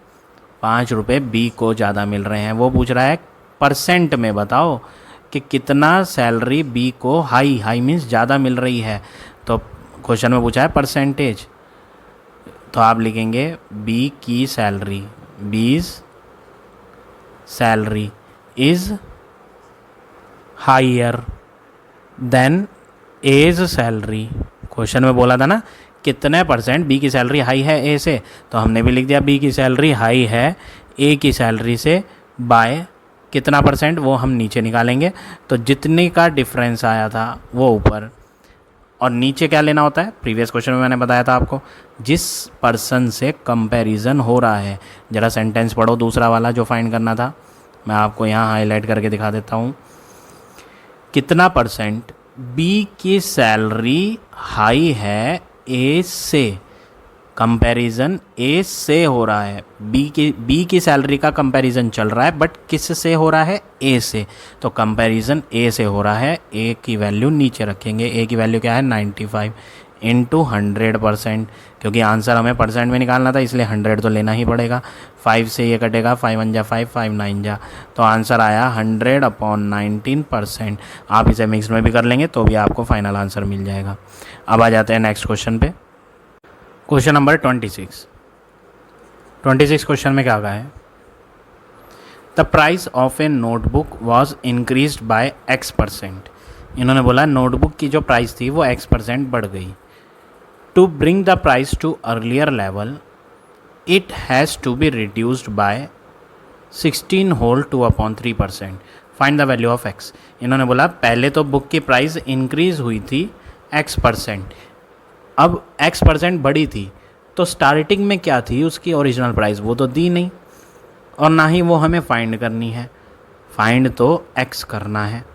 A: 5 रुपये बी को ज़्यादा मिल रहे हैं। वो पूछ रहा है परसेंट में बताओ कि कितना सैलरी बी को हाई मीन्स ज़्यादा मिल रही है। तो क्वेश्चन में पूछा है परसेंटेज, तो आप लिखेंगे बी की salary, B's salary is higher than A's salary. Question में बोला था ना कितने परसेंट बी की सैलरी हाई है ए से, तो हमने भी लिख दिया बी की सैलरी हाई है ए की सैलरी से बाय कितना परसेंट, वो हम नीचे निकालेंगे। तो जितने का डिफरेंस आया था वो ऊपर, और नीचे क्या लेना होता है, प्रीवियस क्वेश्चन में मैंने बताया था आपको, जिस पर्सन से कंपैरिजन हो रहा है। ज़रा सेंटेंस पढ़ो दूसरा वाला जो फाइंड करना था, मैं आपको यहाँ हाईलाइट करके दिखा देता हूँ। कितना परसेंट बी की सैलरी हाई है ए से, कंपैरिजन ए से हो रहा है। बी की सैलरी का कंपैरिजन चल रहा है, बट किस से हो रहा है, ए से। तो कंपैरिजन ए से हो रहा है, ए की वैल्यू नीचे रखेंगे। ए की वैल्यू क्या है 95 इंटू 100%, क्योंकि आंसर हमें परसेंट में निकालना था इसलिए 100 तो लेना ही पड़ेगा। 5 से ये कटेगा, 5 1 जा 5, 5 9 जा, तो आंसर आया 100/19%। आप इसे मिक्स में भी कर लेंगे तो भी आपको फाइनल आंसर मिल जाएगा। अब आ जाते हैं नेक्स्ट क्वेश्चन पे। क्वेश्चन नंबर 26 क्वेश्चन में क्या कहा है, the price of A notebook was increased by X%। इन्होंने बोला नोटबुक की जो प्राइस थी वो X% बढ़ गई। To bring the price to earlier level it has to be reduced by 16 whole 2/3%। Find the value of X। इन्होंने बोला पहले तो बुक की प्राइस इंक्रीज हुई थी X%, अब X% बढ़ी थी, तो स्टार्टिंग में क्या थी उसकी ओरिजिनल प्राइस, वो तो दी नहीं, और ना ही वो हमें फाइंड करनी है। फाइंड तो X करना है,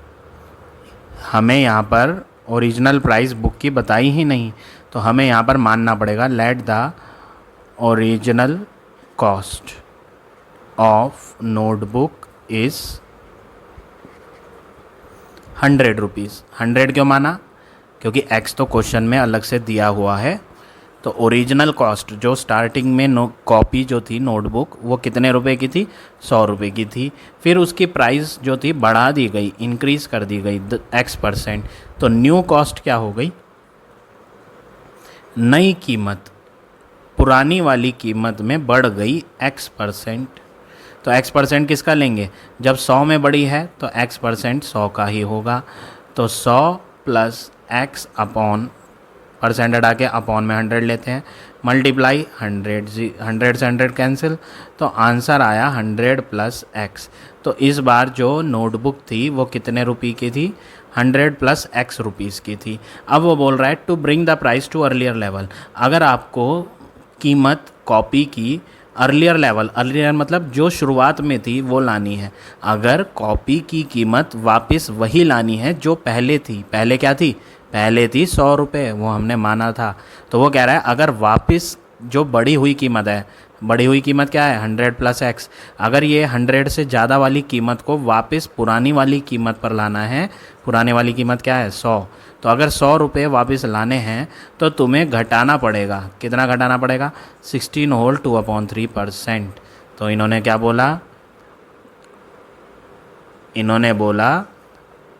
A: हमें यहाँ पर ओरिजिनल प्राइस बुक की बताई ही नहीं, तो हमें यहाँ पर मानना पड़ेगा let the original cost of notebook is 100 rupees. 100 क्यों माना, क्योंकि X तो क्वेश्चन में अलग से दिया हुआ है। तो ओरिजिनल कॉस्ट जो स्टार्टिंग में कॉपी जो थी नोटबुक वो कितने रुपए की थी, 100 रुपये की थी। फिर उसकी प्राइस जो थी बढ़ा दी गई, इंक्रीज़ कर दी गई X%। तो न्यू कॉस्ट क्या हो गई, नई कीमत पुरानी वाली कीमत में बढ़ गई X%। तो X% किसका लेंगे, जब 100 में बढ़ी है तो X% 100 का ही होगा। तो 100 प्लस X अपॉन, परसेंट हटा के अपॉन में 100 लेते हैं, मल्टीप्लाई 100 से 100 कैंसिल, तो आंसर आया 100 प्लस X। तो इस बार जो नोटबुक थी वो कितने रुपये की थी, 100 प्लस X रुपीज़ की थी। अब वो बोल रहा है to bring the price to earlier level. अगर आपको कीमत कॉपी की अर्लियर लेवल, अर्लियर मतलब जो शुरुआत में थी वो लानी है। अगर कॉपी की कीमत वापस वही लानी है जो पहले थी, पहले क्या थी, पहले थी 100 रुपये, वो हमने माना था। तो वो कह रहा है अगर वापस जो बढ़ी हुई कीमत है, बढ़ी हुई कीमत क्या है 100 प्लस X, अगर ये 100 से ज़्यादा वाली कीमत को वापस पुरानी वाली कीमत पर लाना है, पुराने वाली कीमत क्या है 100, तो अगर 100 रुपये वापस लाने हैं तो तुम्हें घटाना पड़ेगा, कितना घटाना पड़ेगा, 16 होल 2/3%। तो इन्होंने क्या बोला, इन्होंने बोला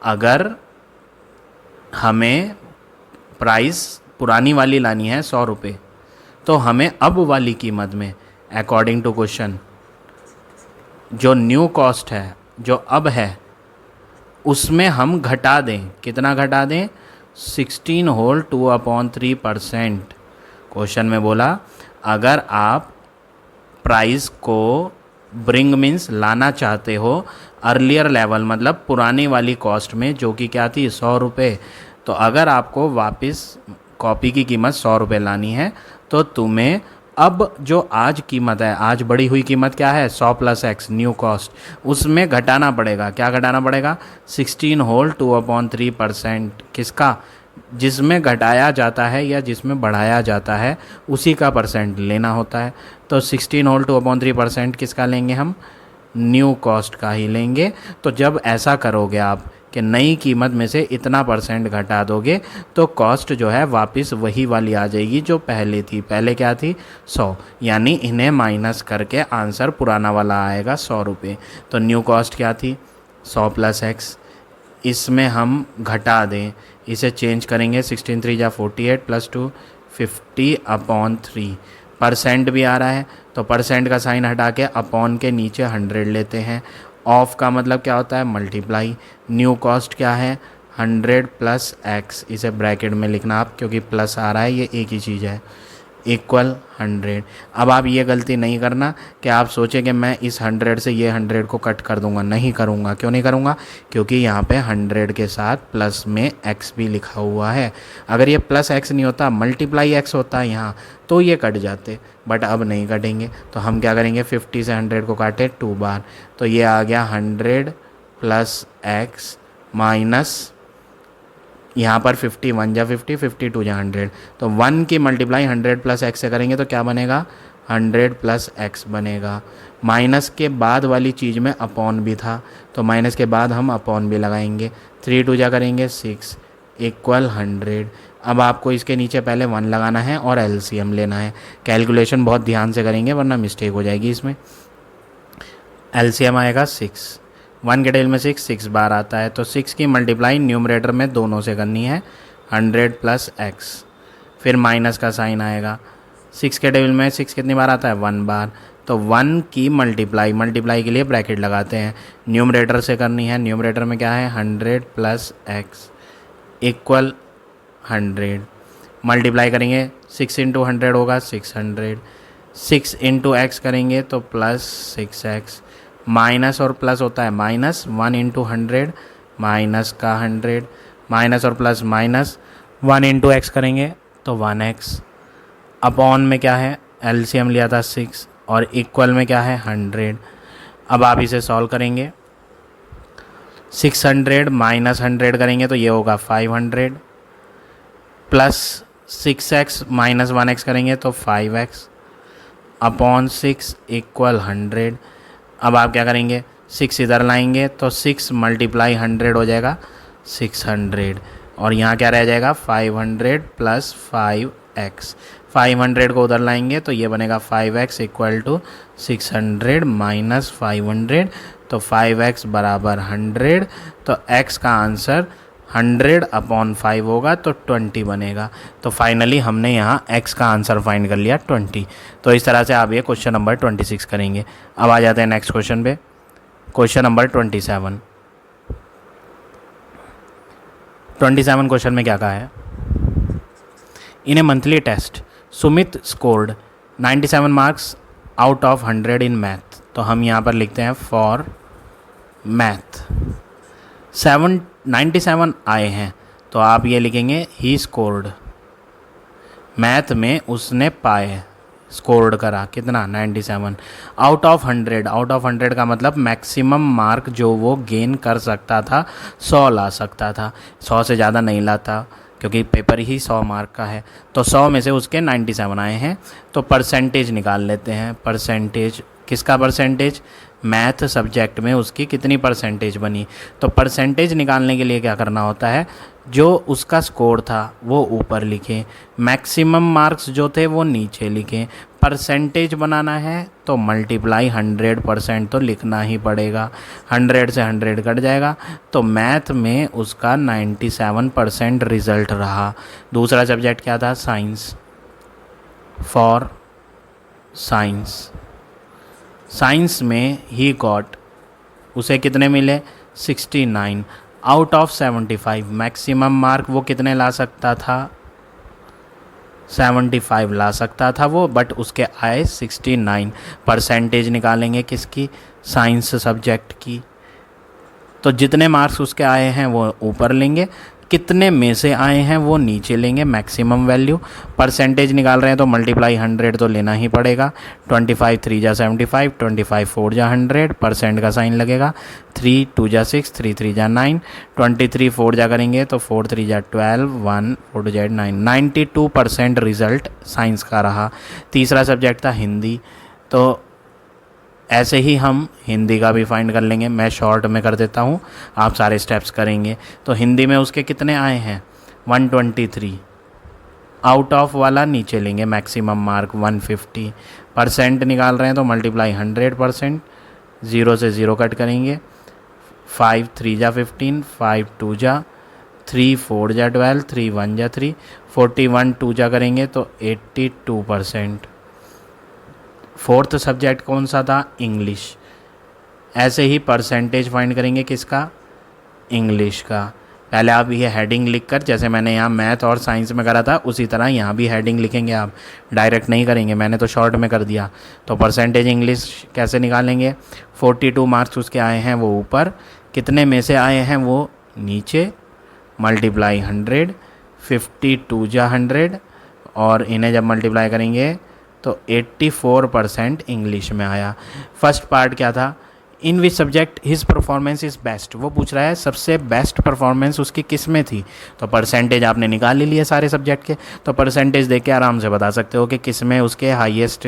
A: अगर हमें प्राइस पुरानी वाली लानी है 100 रुपये, तो हमें अब वाली कीमत में अकॉर्डिंग टू क्वेश्चन जो न्यू कॉस्ट है, जो अब है, उसमें हम घटा दें। कितना घटा दें? 16 होल 2/3%। क्वेश्चन में बोला अगर आप प्राइस को ब्रिंग मीन्स लाना चाहते हो अर्लियर लेवल, मतलब पुरानी वाली कॉस्ट में, जो कि क्या थी 100 रुपये। तो अगर आपको वापस कॉपी की कीमत 100 रुपये लानी है तो तुम्हें अब जो आज कीमत है, आज बढ़ी हुई कीमत क्या है 100 + x न्यू कॉस्ट, उसमें घटाना पड़ेगा। क्या घटाना पड़ेगा? 16 होल 2/3%। किसका? जिसमें घटाया जाता है या जिसमें बढ़ाया जाता है उसी का परसेंट लेना होता है। तो 16 होल 2/3% किसका लेंगे हम? न्यू कॉस्ट का ही लेंगे। तो जब ऐसा करोगे आप कि नई कीमत में से इतना % घटा दोगे तो कॉस्ट जो है वापस वही वाली आ जाएगी जो पहले थी। पहले क्या थी? 100, यानी इन्हें माइनस करके आंसर पुराना वाला आएगा 100 रुपये। तो न्यू कॉस्ट क्या थी? 100 + x। इसमें हम घटा दें, इसे चेंज करेंगे 16 3 जा 48 + 2 50/3। परसेंट भी आ रहा है तो परसेंट का साइन हटा के अपॉन के नीचे 100 लेते हैं। ऑफ का मतलब क्या होता है? मल्टीप्लाई। न्यू कॉस्ट क्या है? 100 + x। इसे ब्रैकेट में लिखना आप, क्योंकि प्लस आ रहा है, ये एक ही चीज़ है, इक्वल 100। अब आप ये गलती नहीं करना कि आप सोचें कि मैं इस 100 से ये 100 को कट कर दूंगा। नहीं करूँगा। क्यों नहीं करूँगा? क्योंकि यहाँ पे 100 के साथ प्लस में x भी लिखा हुआ है। अगर ये प्लस x नहीं होता, मल्टीप्लाई x होता है यहाँ, तो ये कट जाते, बट अब नहीं कटेंगे। तो हम क्या करेंगे? 50 से 100 को काटे 2 बार, तो ये आ गया 100 + x माइनस यहाँ पर 50 1 जा 50 50 2 जा 100। तो 1 की मल्टीप्लाई 100 + x से करेंगे तो क्या बनेगा? 100 + x बनेगा। माइनस के बाद वाली चीज़ में अपॉन भी था, तो माइनस के बाद हम अपॉन भी लगाएंगे। 3 2 जा करेंगे 6 इक्वल 100। अब आपको इसके नीचे पहले 1 लगाना है और एलसीएम लेना है। कैलकुलेशन बहुत ध्यान से करेंगे वरना मिस्टेक हो जाएगी इसमें। एलसीएम आएगा 6, 1 के टेबल में 6 बार आता है, तो 6 की मल्टीप्लाई न्यूमरेटर में दोनों से करनी है, 100 + x। फिर माइनस का साइन आएगा। 6 के टेबल में 6 कितनी बार आता है? 1 बार। तो 1 की मल्टीप्लाई के लिए ब्रैकेट लगाते हैं, न्यूमरेटर से करनी है। न्यूमरेटर में क्या है? 100 + x इक्वल 100। मल्टीप्लाई करेंगे 6 × 100 होगा 600। 6 × x करेंगे तो +6x। माइनस और प्लस होता है माइनस, 1 × 100 माइनस का 100, माइनस और प्लस माइनस, 1 × x करेंगे तो 1x। अपॉन में क्या है? एलसीएम लिया था 6 और इक्वल में क्या है? 100। अब आप इसे सॉल्व करेंगे, 600 माइनस 100 करेंगे तो ये होगा 500, प्लस 6x माइनस 1x करेंगे तो 5x अपॉन 6 इक्वल 100। अब आप क्या करेंगे? 6 इधर लाएंगे तो 6 × 100 हो जाएगा 600, और यहाँ क्या रह जाएगा? 500 + 5x। 500 को उधर लाएंगे तो ये बनेगा 5x इक्वल टू 600 माइनस 500, तो 5x बराबर 100। तो x का आंसर 100/5 होगा तो 20 बनेगा। तो फाइनली हमने यहाँ x का आंसर फाइंड कर लिया 20। तो इस तरह से आप ये क्वेश्चन नंबर 26 करेंगे। अब आ जाते हैं नेक्स्ट क्वेश्चन पे, क्वेश्चन नंबर 27। 27 क्वेश्चन में क्या कहा है? In a monthly test Sumit scored 97 marks out of 100 in math. तो हम यहाँ पर लिखते हैं फॉर मैथ 97 आए हैं, तो आप ये लिखेंगे ही स्कोर्ड। मैथ में उसने पाए, स्कोर्ड करा कितना? 97 आउट ऑफ 100। आउट ऑफ 100 का मतलब मैक्सिमम मार्क जो वो गेन कर सकता था 100 ला सकता था, 100 से ज़्यादा नहीं लाता क्योंकि पेपर ही 100 मार्क का है। तो 100 में से उसके 97 आए हैं। तो परसेंटेज निकाल लेते हैं। परसेंटेज किसका? परसेंटेज मैथ सब्जेक्ट में उसकी कितनी परसेंटेज बनी। तो परसेंटेज निकालने के लिए क्या करना होता है? जो उसका स्कोर था वो ऊपर लिखें, मैक्सिमम मार्क्स जो थे वो नीचे लिखें। परसेंटेज बनाना है तो मल्टीप्लाई 100% तो लिखना ही पड़ेगा। 100 से 100 कट जाएगा, तो मैथ में उसका 97% रिज़ल्ट रहा। दूसरा सब्जेक्ट क्या था? साइंस, फॉर साइंस साइंस में ही गॉट, उसे कितने मिले 69 आउट ऑफ 75। मैक्सिमम मार्क वो कितने ला सकता था, 75 ला सकता था वो, बट उसके आए 69। परसेंटेज निकालेंगे किसकी, साइंस सब्जेक्ट की। तो जितने मार्क्स उसके आए हैं वो ऊपर लेंगे, कितने में से आए हैं वो नीचे लेंगे, मैक्सिमम वैल्यू। परसेंटेज निकाल रहे हैं तो मल्टीप्लाई 100 तो लेना ही पड़ेगा। 25 3 जा 75, 25 4 जा 100, परसेंट का साइन लगेगा। 3 2 जा 6, 3 3 जा 9, 23 4 जा करेंगे तो 4 3 जा 12, 1 4 जा 9। 92% रिजल्ट साइंस का रहा। तीसरा सब्जेक्ट था हिंदी, तो ऐसे ही हम हिंदी का भी फाइंड कर लेंगे। मैं शॉर्ट में कर देता हूँ, आप सारे स्टेप्स करेंगे। तो हिंदी में उसके कितने आए हैं 123, आउट ऑफ वाला नीचे लेंगे, मैक्सिमम मार्क 150। परसेंट निकाल रहे हैं तो मल्टीप्लाई 100%, 0 से 0 कट करेंगे। 5 3 जा 15, 5 2 जा 3, 4 जा 12, 3 1 जा 3, 41 2 जा करेंगे तो 82%। फोर्थ सब्जेक्ट कौन सा था, इंग्लिश। ऐसे ही परसेंटेज फाइंड करेंगे किसका, इंग्लिश का। पहले आप ये हेडिंग लिखकर, जैसे मैंने यहाँ मैथ और साइंस में करा था उसी तरह यहाँ भी हेडिंग लिखेंगे, आप डायरेक्ट नहीं करेंगे, मैंने तो शॉर्ट में कर दिया। तो परसेंटेज इंग्लिश कैसे निकालेंगे, 42 मार्क्स उसके आए हैं वो ऊपर, कितने में से आए हैं वो नीचे, मल्टीप्लाई 100, 52 जा 100, और इन्हें जब मल्टीप्लाई करेंगे तो 84% इंग्लिश में आया। फर्स्ट पार्ट क्या था, in which subject his performance is best, वो पूछ रहा है सबसे बेस्ट परफॉर्मेंस उसकी किस में थी। तो परसेंटेज आपने निकाल ही लिए सारे सब्जेक्ट के, तो परसेंटेज देख के आराम से बता सकते हो कि किस में उसके हाईएस्ट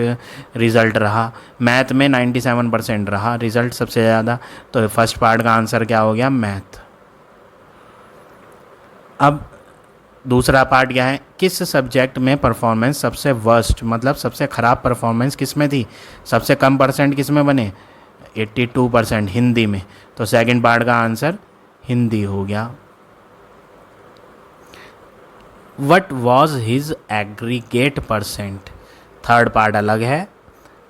A: रिज़ल्ट रहा। मैथ में 97% रहा रिज़ल्ट सबसे ज़्यादा। तो फर्स्ट पार्ट का आंसर क्या हो गया, मैथ। अब दूसरा पार्ट क्या है, किस सब्जेक्ट में परफॉर्मेंस सबसे वर्स्ट, मतलब सबसे ख़राब परफॉर्मेंस किस में थी, सबसे कम परसेंट किस में बने, 82%, हिंदी में। तो सेकंड पार्ट का आंसर हिंदी हो गया। What was his aggregate percent, third part अलग है,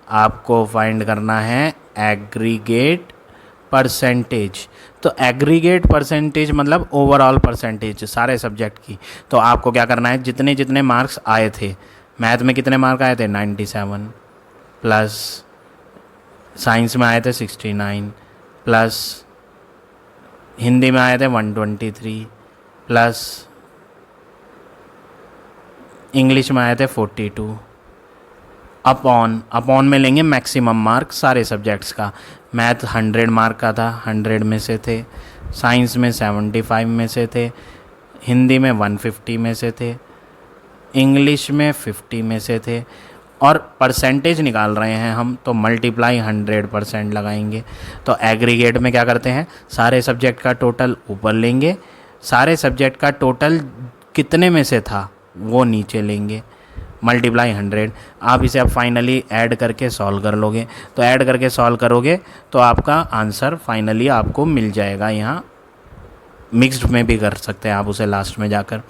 A: आपको फाइंड करना है एग्रीगेट परसेंटेज। तो एग्रीगेट परसेंटेज मतलब ओवरऑल परसेंटेज सारे सब्जेक्ट की। तो आपको क्या करना है, जितने जितने मार्क्स आए थे, मैथ में कितने मार्क आए थे 97, प्लस साइंस में आए थे 69, प्लस हिंदी में आए थे 123, प्लस इंग्लिश में आए थे 42, अपॉन में लेंगे मैक्सिमम मार्क सारे सब्जेक्ट्स का। मैथ 100 मार्क का था, 100 में से थे, साइंस में 75 में से थे, हिंदी में 150 में से थे, इंग्लिश में 50 में से थे, और परसेंटेज निकाल रहे हैं हम तो मल्टीप्लाई 100% लगाएंगे। तो एग्रीगेट में क्या करते हैं, सारे सब्जेक्ट का टोटल ऊपर लेंगे, सारे सब्जेक्ट का टोटल कितने में से था वो नीचे लेंगे, मल्टीप्लाई 100। आप इसे अब फाइनली ऐड करके सॉल्व कर लोगे, तो ऐड करके सॉल्व करोगे तो आपका आंसर फाइनली आपको मिल जाएगा। यहाँ मिक्स्ड में भी कर सकते हैं आप उसे लास्ट में जाकर।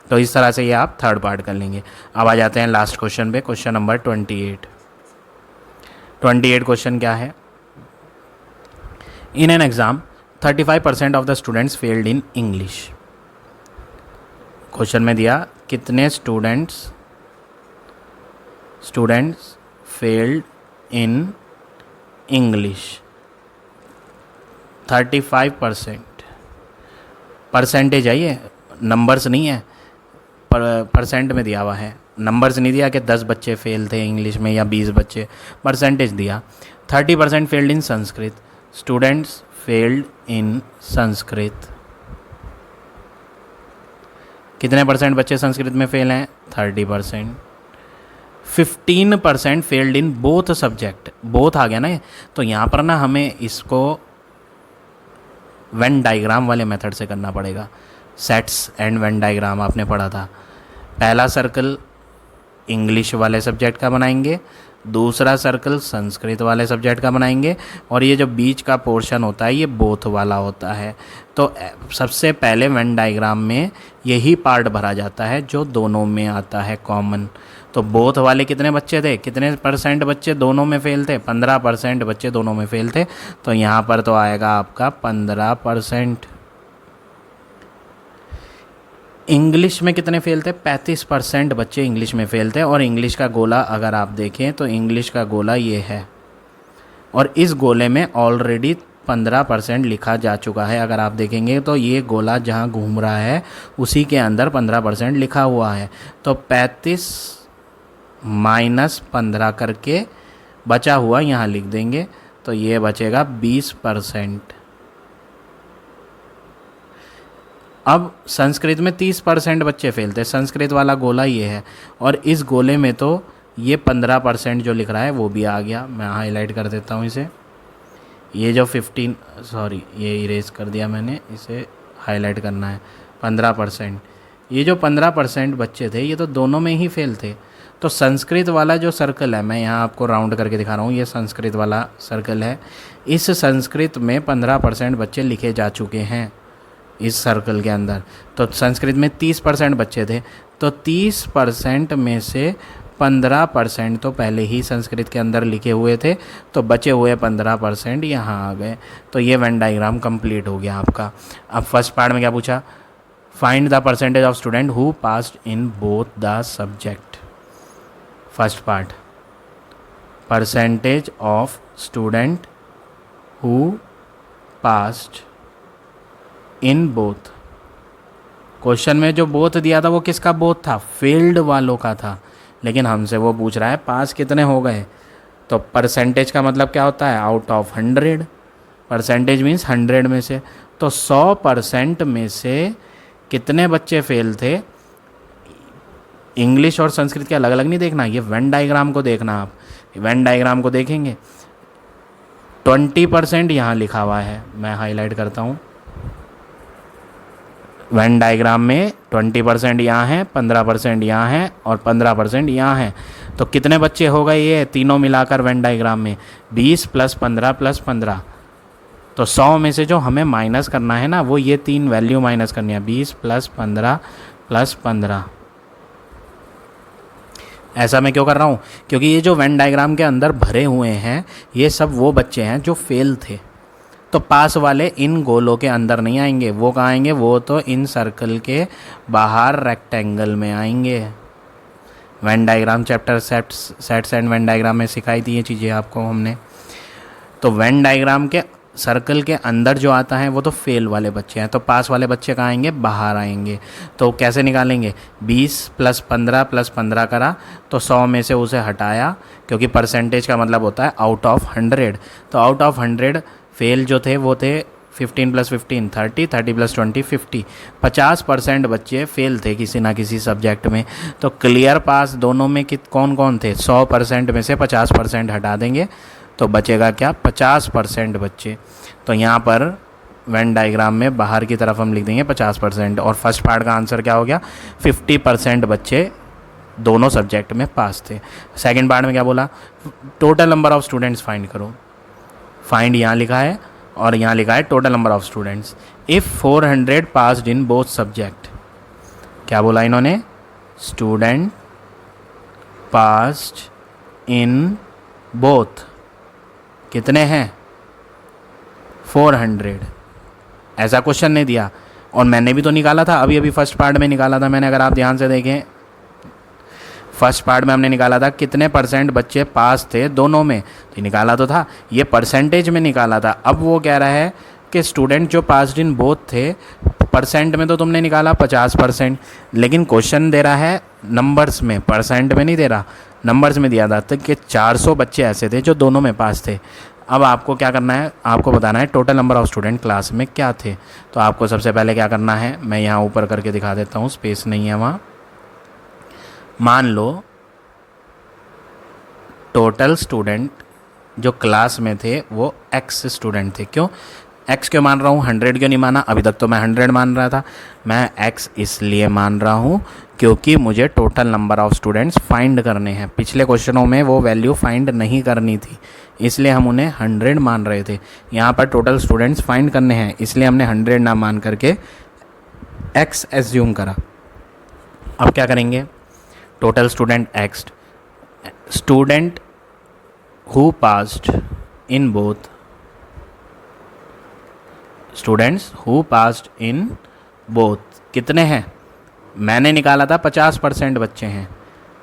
A: तो इस तरह से ये आप थर्ड पार्ट कर लेंगे। अब आ जाते हैं लास्ट क्वेश्चन पे, क्वेश्चन नंबर 28। 28 क्वेश्चन क्या है, in an exam 35% of the students failed in English. Question में दिया कितने students failed in English, 35%। Percentage है ये, नंबर्स नहीं है, परसेंट में दिया हुआ है, नंबर्स नहीं दिया कि 10 बच्चे फेल थे इंग्लिश में या 20 बच्चे, परसेंटेज दिया। 30% failed in Sanskrit, students failed in Sanskrit. कितने परसेंट बच्चे संस्कृत में फेल हैं, 30%। 15% failed in both subject, both आ गया ना ये, तो यहाँ पर ना हमें इसको वेन डायग्राम वाले मेथड से करना पड़ेगा। सेट्स एंड वेन डायग्राम आपने पढ़ा था। पहला सर्कल इंग्लिश वाले सब्जेक्ट का बनाएंगे, दूसरा सर्कल संस्कृत वाले सब्जेक्ट का बनाएंगे और ये जो बीच का पोर्शन होता है ये बोथ वाला होता है। तो सबसे पहले वेन डायग्राम में यही पार्ट भरा जाता है जो दोनों में आता है कॉमन। तो बोथ वाले कितने बच्चे थे, कितने परसेंट बच्चे दोनों में फेल थे, 15% बच्चे दोनों में फेल थे। तो यहाँ पर तो आएगा आपका 15%। इंग्लिश में कितने फेल थे, 35% बच्चे इंग्लिश में फेल थे। और इंग्लिश का गोला अगर आप देखें तो इंग्लिश का गोला ये है और इस गोले में ऑलरेडी 15% लिखा जा चुका है। अगर आप देखेंगे तो ये गोला जहाँ घूम रहा है उसी के अंदर 15% लिखा हुआ है। तो 35 माइनस 15 करके बचा हुआ यहाँ लिख देंगे तो ये बचेगा 20%। अब संस्कृत में 30% बच्चे फेल थे, संस्कृत वाला गोला ये है और इस गोले में तो ये 15% जो लिख रहा है वो भी आ गया। मैं हाईलाइट कर देता हूँ इसे, ये जो 15 सॉरी ये इरेज कर दिया मैंने, इसे हाईलाइट करना है। 15%, ये जो 15% बच्चे थे ये तो दोनों में ही फेल थे। तो संस्कृत वाला जो सर्कल है, मैं यहाँ आपको राउंड करके दिखा रहा हूँ, ये संस्कृत वाला सर्कल है। इस संस्कृत में 15% बच्चे लिखे जा चुके हैं इस सर्कल के अंदर। तो संस्कृत में 30% बच्चे थे, तो 30% में से 15% तो पहले ही संस्कृत के अंदर लिखे हुए थे, तो बचे हुए 15% यहाँ आ गए। तो ये वेन डायग्राम कंप्लीट हो गया आपका। अब फर्स्ट पार्ट में क्या पूछा, find the percentage of student who passed in both the subject. First part, percentage of student who passed in both. Question में जो बोथ दिया था वो किसका बोथ था, फेल्ड वालों का था, लेकिन हमसे वो पूछ रहा है पास कितने हो गए। तो परसेंटेज का मतलब क्या होता है, आउट ऑफ 100। परसेंटेज मीन्स 100 में से। तो 100% में से कितने बच्चे फेल थे। इंग्लिश और संस्कृत के अलग अलग नहीं देखना, ये वेन डायग्राम को देखना। आप वेन डायग्राम को देखेंगे 20% यहाँ लिखा हुआ है, मैं हाईलाइट करता हूँ। वेन डायग्राम में 20% यहाँ है, 15% यहाँ है और 15% यहाँ है। तो कितने बच्चे हो गए ये तीनों मिलाकर वेन डायग्राम में, 20 + 15 + 15। तो 100 में से जो हमें माइनस करना है ना, वो ये 3 वैल्यू माइनस करनी है, 20 + 15 + 15। ऐसा मैं क्यों कर रहा हूँ, क्योंकि ये जो वेन डायग्राम के अंदर भरे हुए हैं ये सब वो बच्चे हैं जो फेल थे। तो पास वाले इन गोलों के अंदर नहीं आएंगे, वो कहाँ आएंगे, वो तो इन सर्कल के बाहर रेक्टेंगल में आएंगे। Venn diagram chapter sets and Venn diagram में सिखाई थी ये चीज़ें आपको हमने। तो वेन डायग्राम के सर्कल के अंदर जो आता है वो तो फेल वाले बच्चे हैं, तो पास वाले बच्चे कहाँ आएंगे, बाहर आएंगे। तो कैसे निकालेंगे, 20 + 15 + 15 करा तो 100 में से उसे हटाया, क्योंकि परसेंटेज का मतलब होता है आउट ऑफ 100। तो आउट ऑफ 100 फेल जो थे वो थे 15 + 15 30, 30 + 20 50। 50% बच्चे फेल थे किसी ना किसी सब्जेक्ट में। तो क्लियर पास दोनों में कौन कौन थे, 100% में से 50% हटा देंगे तो बचेगा क्या, 50% बच्चे। तो यहाँ पर वेन डायग्राम में बाहर की तरफ हम लिख देंगे 50%। और फर्स्ट पार्ट का आंसर क्या हो गया, 50% बच्चे दोनों सब्जेक्ट में पास थे। सेकंड पार्ट में क्या बोला, total number of students find करो। फाइंड यहाँ लिखा है और यहाँ लिखा है total number of students. If 400 passed in both subject, क्या बोला इन्होंने, स्टूडेंट पास्ड इन बोथ कितने हैं, 400। ऐसा क्वेश्चन नहीं दिया और मैंने भी तो निकाला था, अभी अभी फर्स्ट पार्ट में निकाला था मैंने। अगर आप ध्यान से देखें फर्स्ट पार्ट में हमने निकाला था कितने % बच्चे पास थे दोनों में, तो निकाला तो था, ये परसेंटेज में निकाला था। अब वो कह रहा है कि स्टूडेंट जो पास्ड इन बोथ थे, परसेंट में तो तुमने निकाला 50%, लेकिन क्वेश्चन दे रहा है नंबर्स में, परसेंट में नहीं दे रहा, नंबर्स में दिया था तो कि 400 बच्चे ऐसे थे जो दोनों में पास थे। अब आपको क्या करना है, आपको बताना है total number of student class में क्या थे। तो आपको सबसे पहले क्या करना है, मैं यहाँ ऊपर करके दिखा देता हूँ, स्पेस नहीं है वहाँ। मान लो टोटल स्टूडेंट जो क्लास में थे वो X स्टूडेंट थे, क्यों, x क्यों मान रहा हूँ, 100 क्यों नहीं माना? अभी तक तो मैं 100 मान रहा था। मैं x इसलिए मान रहा हूँ क्योंकि मुझे total number of students find करने हैं। पिछले क्वेश्चनों में वो वैल्यू फाइंड नहीं करनी थी, इसलिए हम उन्हें 100 मान रहे थे। यहाँ पर टोटल स्टूडेंट्स फाइंड करने हैं, इसलिए हमने 100 ना मान करके x एज्यूम करा। अब क्या करेंगे? Total student x, student who passed in both, students who passed in both कितने हैं? मैंने निकाला था 50% बच्चे हैं।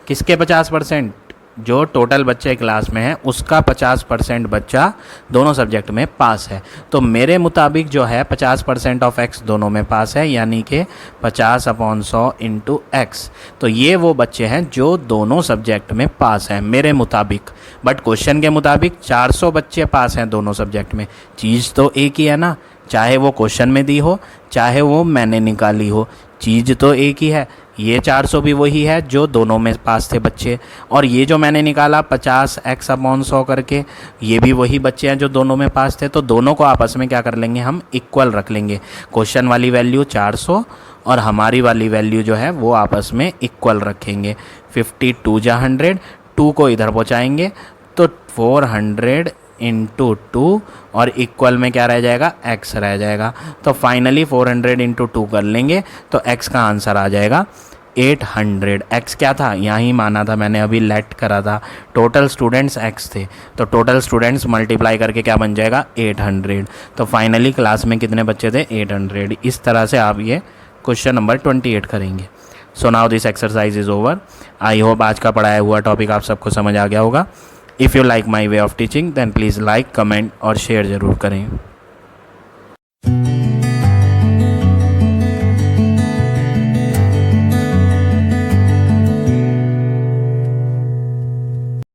A: किसके 50%? जो टोटल बच्चे क्लास में हैं उसका 50% बच्चा दोनों सब्जेक्ट में पास है। तो मेरे मुताबिक जो है 50% ऑफ x दोनों में पास है, यानी कि 50/100 इंटू x। तो ये वो बच्चे हैं जो दोनों सब्जेक्ट में पास हैं मेरे मुताबिक। बट क्वेश्चन के मुताबिक 400 बच्चे पास हैं दोनों सब्जेक्ट में। चीज़ तो एक ही है ना, चाहे वो क्वेश्चन में दी हो चाहे वो मैंने निकाली हो, चीज़ तो एक ही है। ये 400 भी वही है जो दोनों में पास थे बच्चे, और ये जो मैंने निकाला 50x/100 करके, ये भी वही बच्चे हैं जो दोनों में पास थे। तो दोनों को आपस में क्या कर लेंगे? हम इक्वल रख लेंगे। क्वेश्चन वाली वैल्यू 400 और हमारी वाली वैल्यू जो है वो आपस में इक्वल रखेंगे। 52 जा 100, 2 को इधर पहुँचाएंगे तो 400 इंटू 2 और इक्वल में क्या रह जाएगा? x रह जाएगा। तो फाइनली 400 इंटू 2 कर लेंगे तो x का आंसर आ जाएगा 800। x क्या था? यहाँ ही माना था मैंने, अभी लेट करा था। टोटल स्टूडेंट्स x थे, तो टोटल स्टूडेंट्स मल्टीप्लाई करके क्या बन जाएगा? 800। तो फाइनली क्लास में कितने बच्चे थे? 800। इस तरह से आप ये क्वेश्चन नंबर 28 करेंगे। So now this exercise is over. I hope आज का पढ़ाया हुआ टॉपिक आप सबको समझ आ गया होगा। If you like my way of teaching then please like, comment और शेयर ज़रूर करें।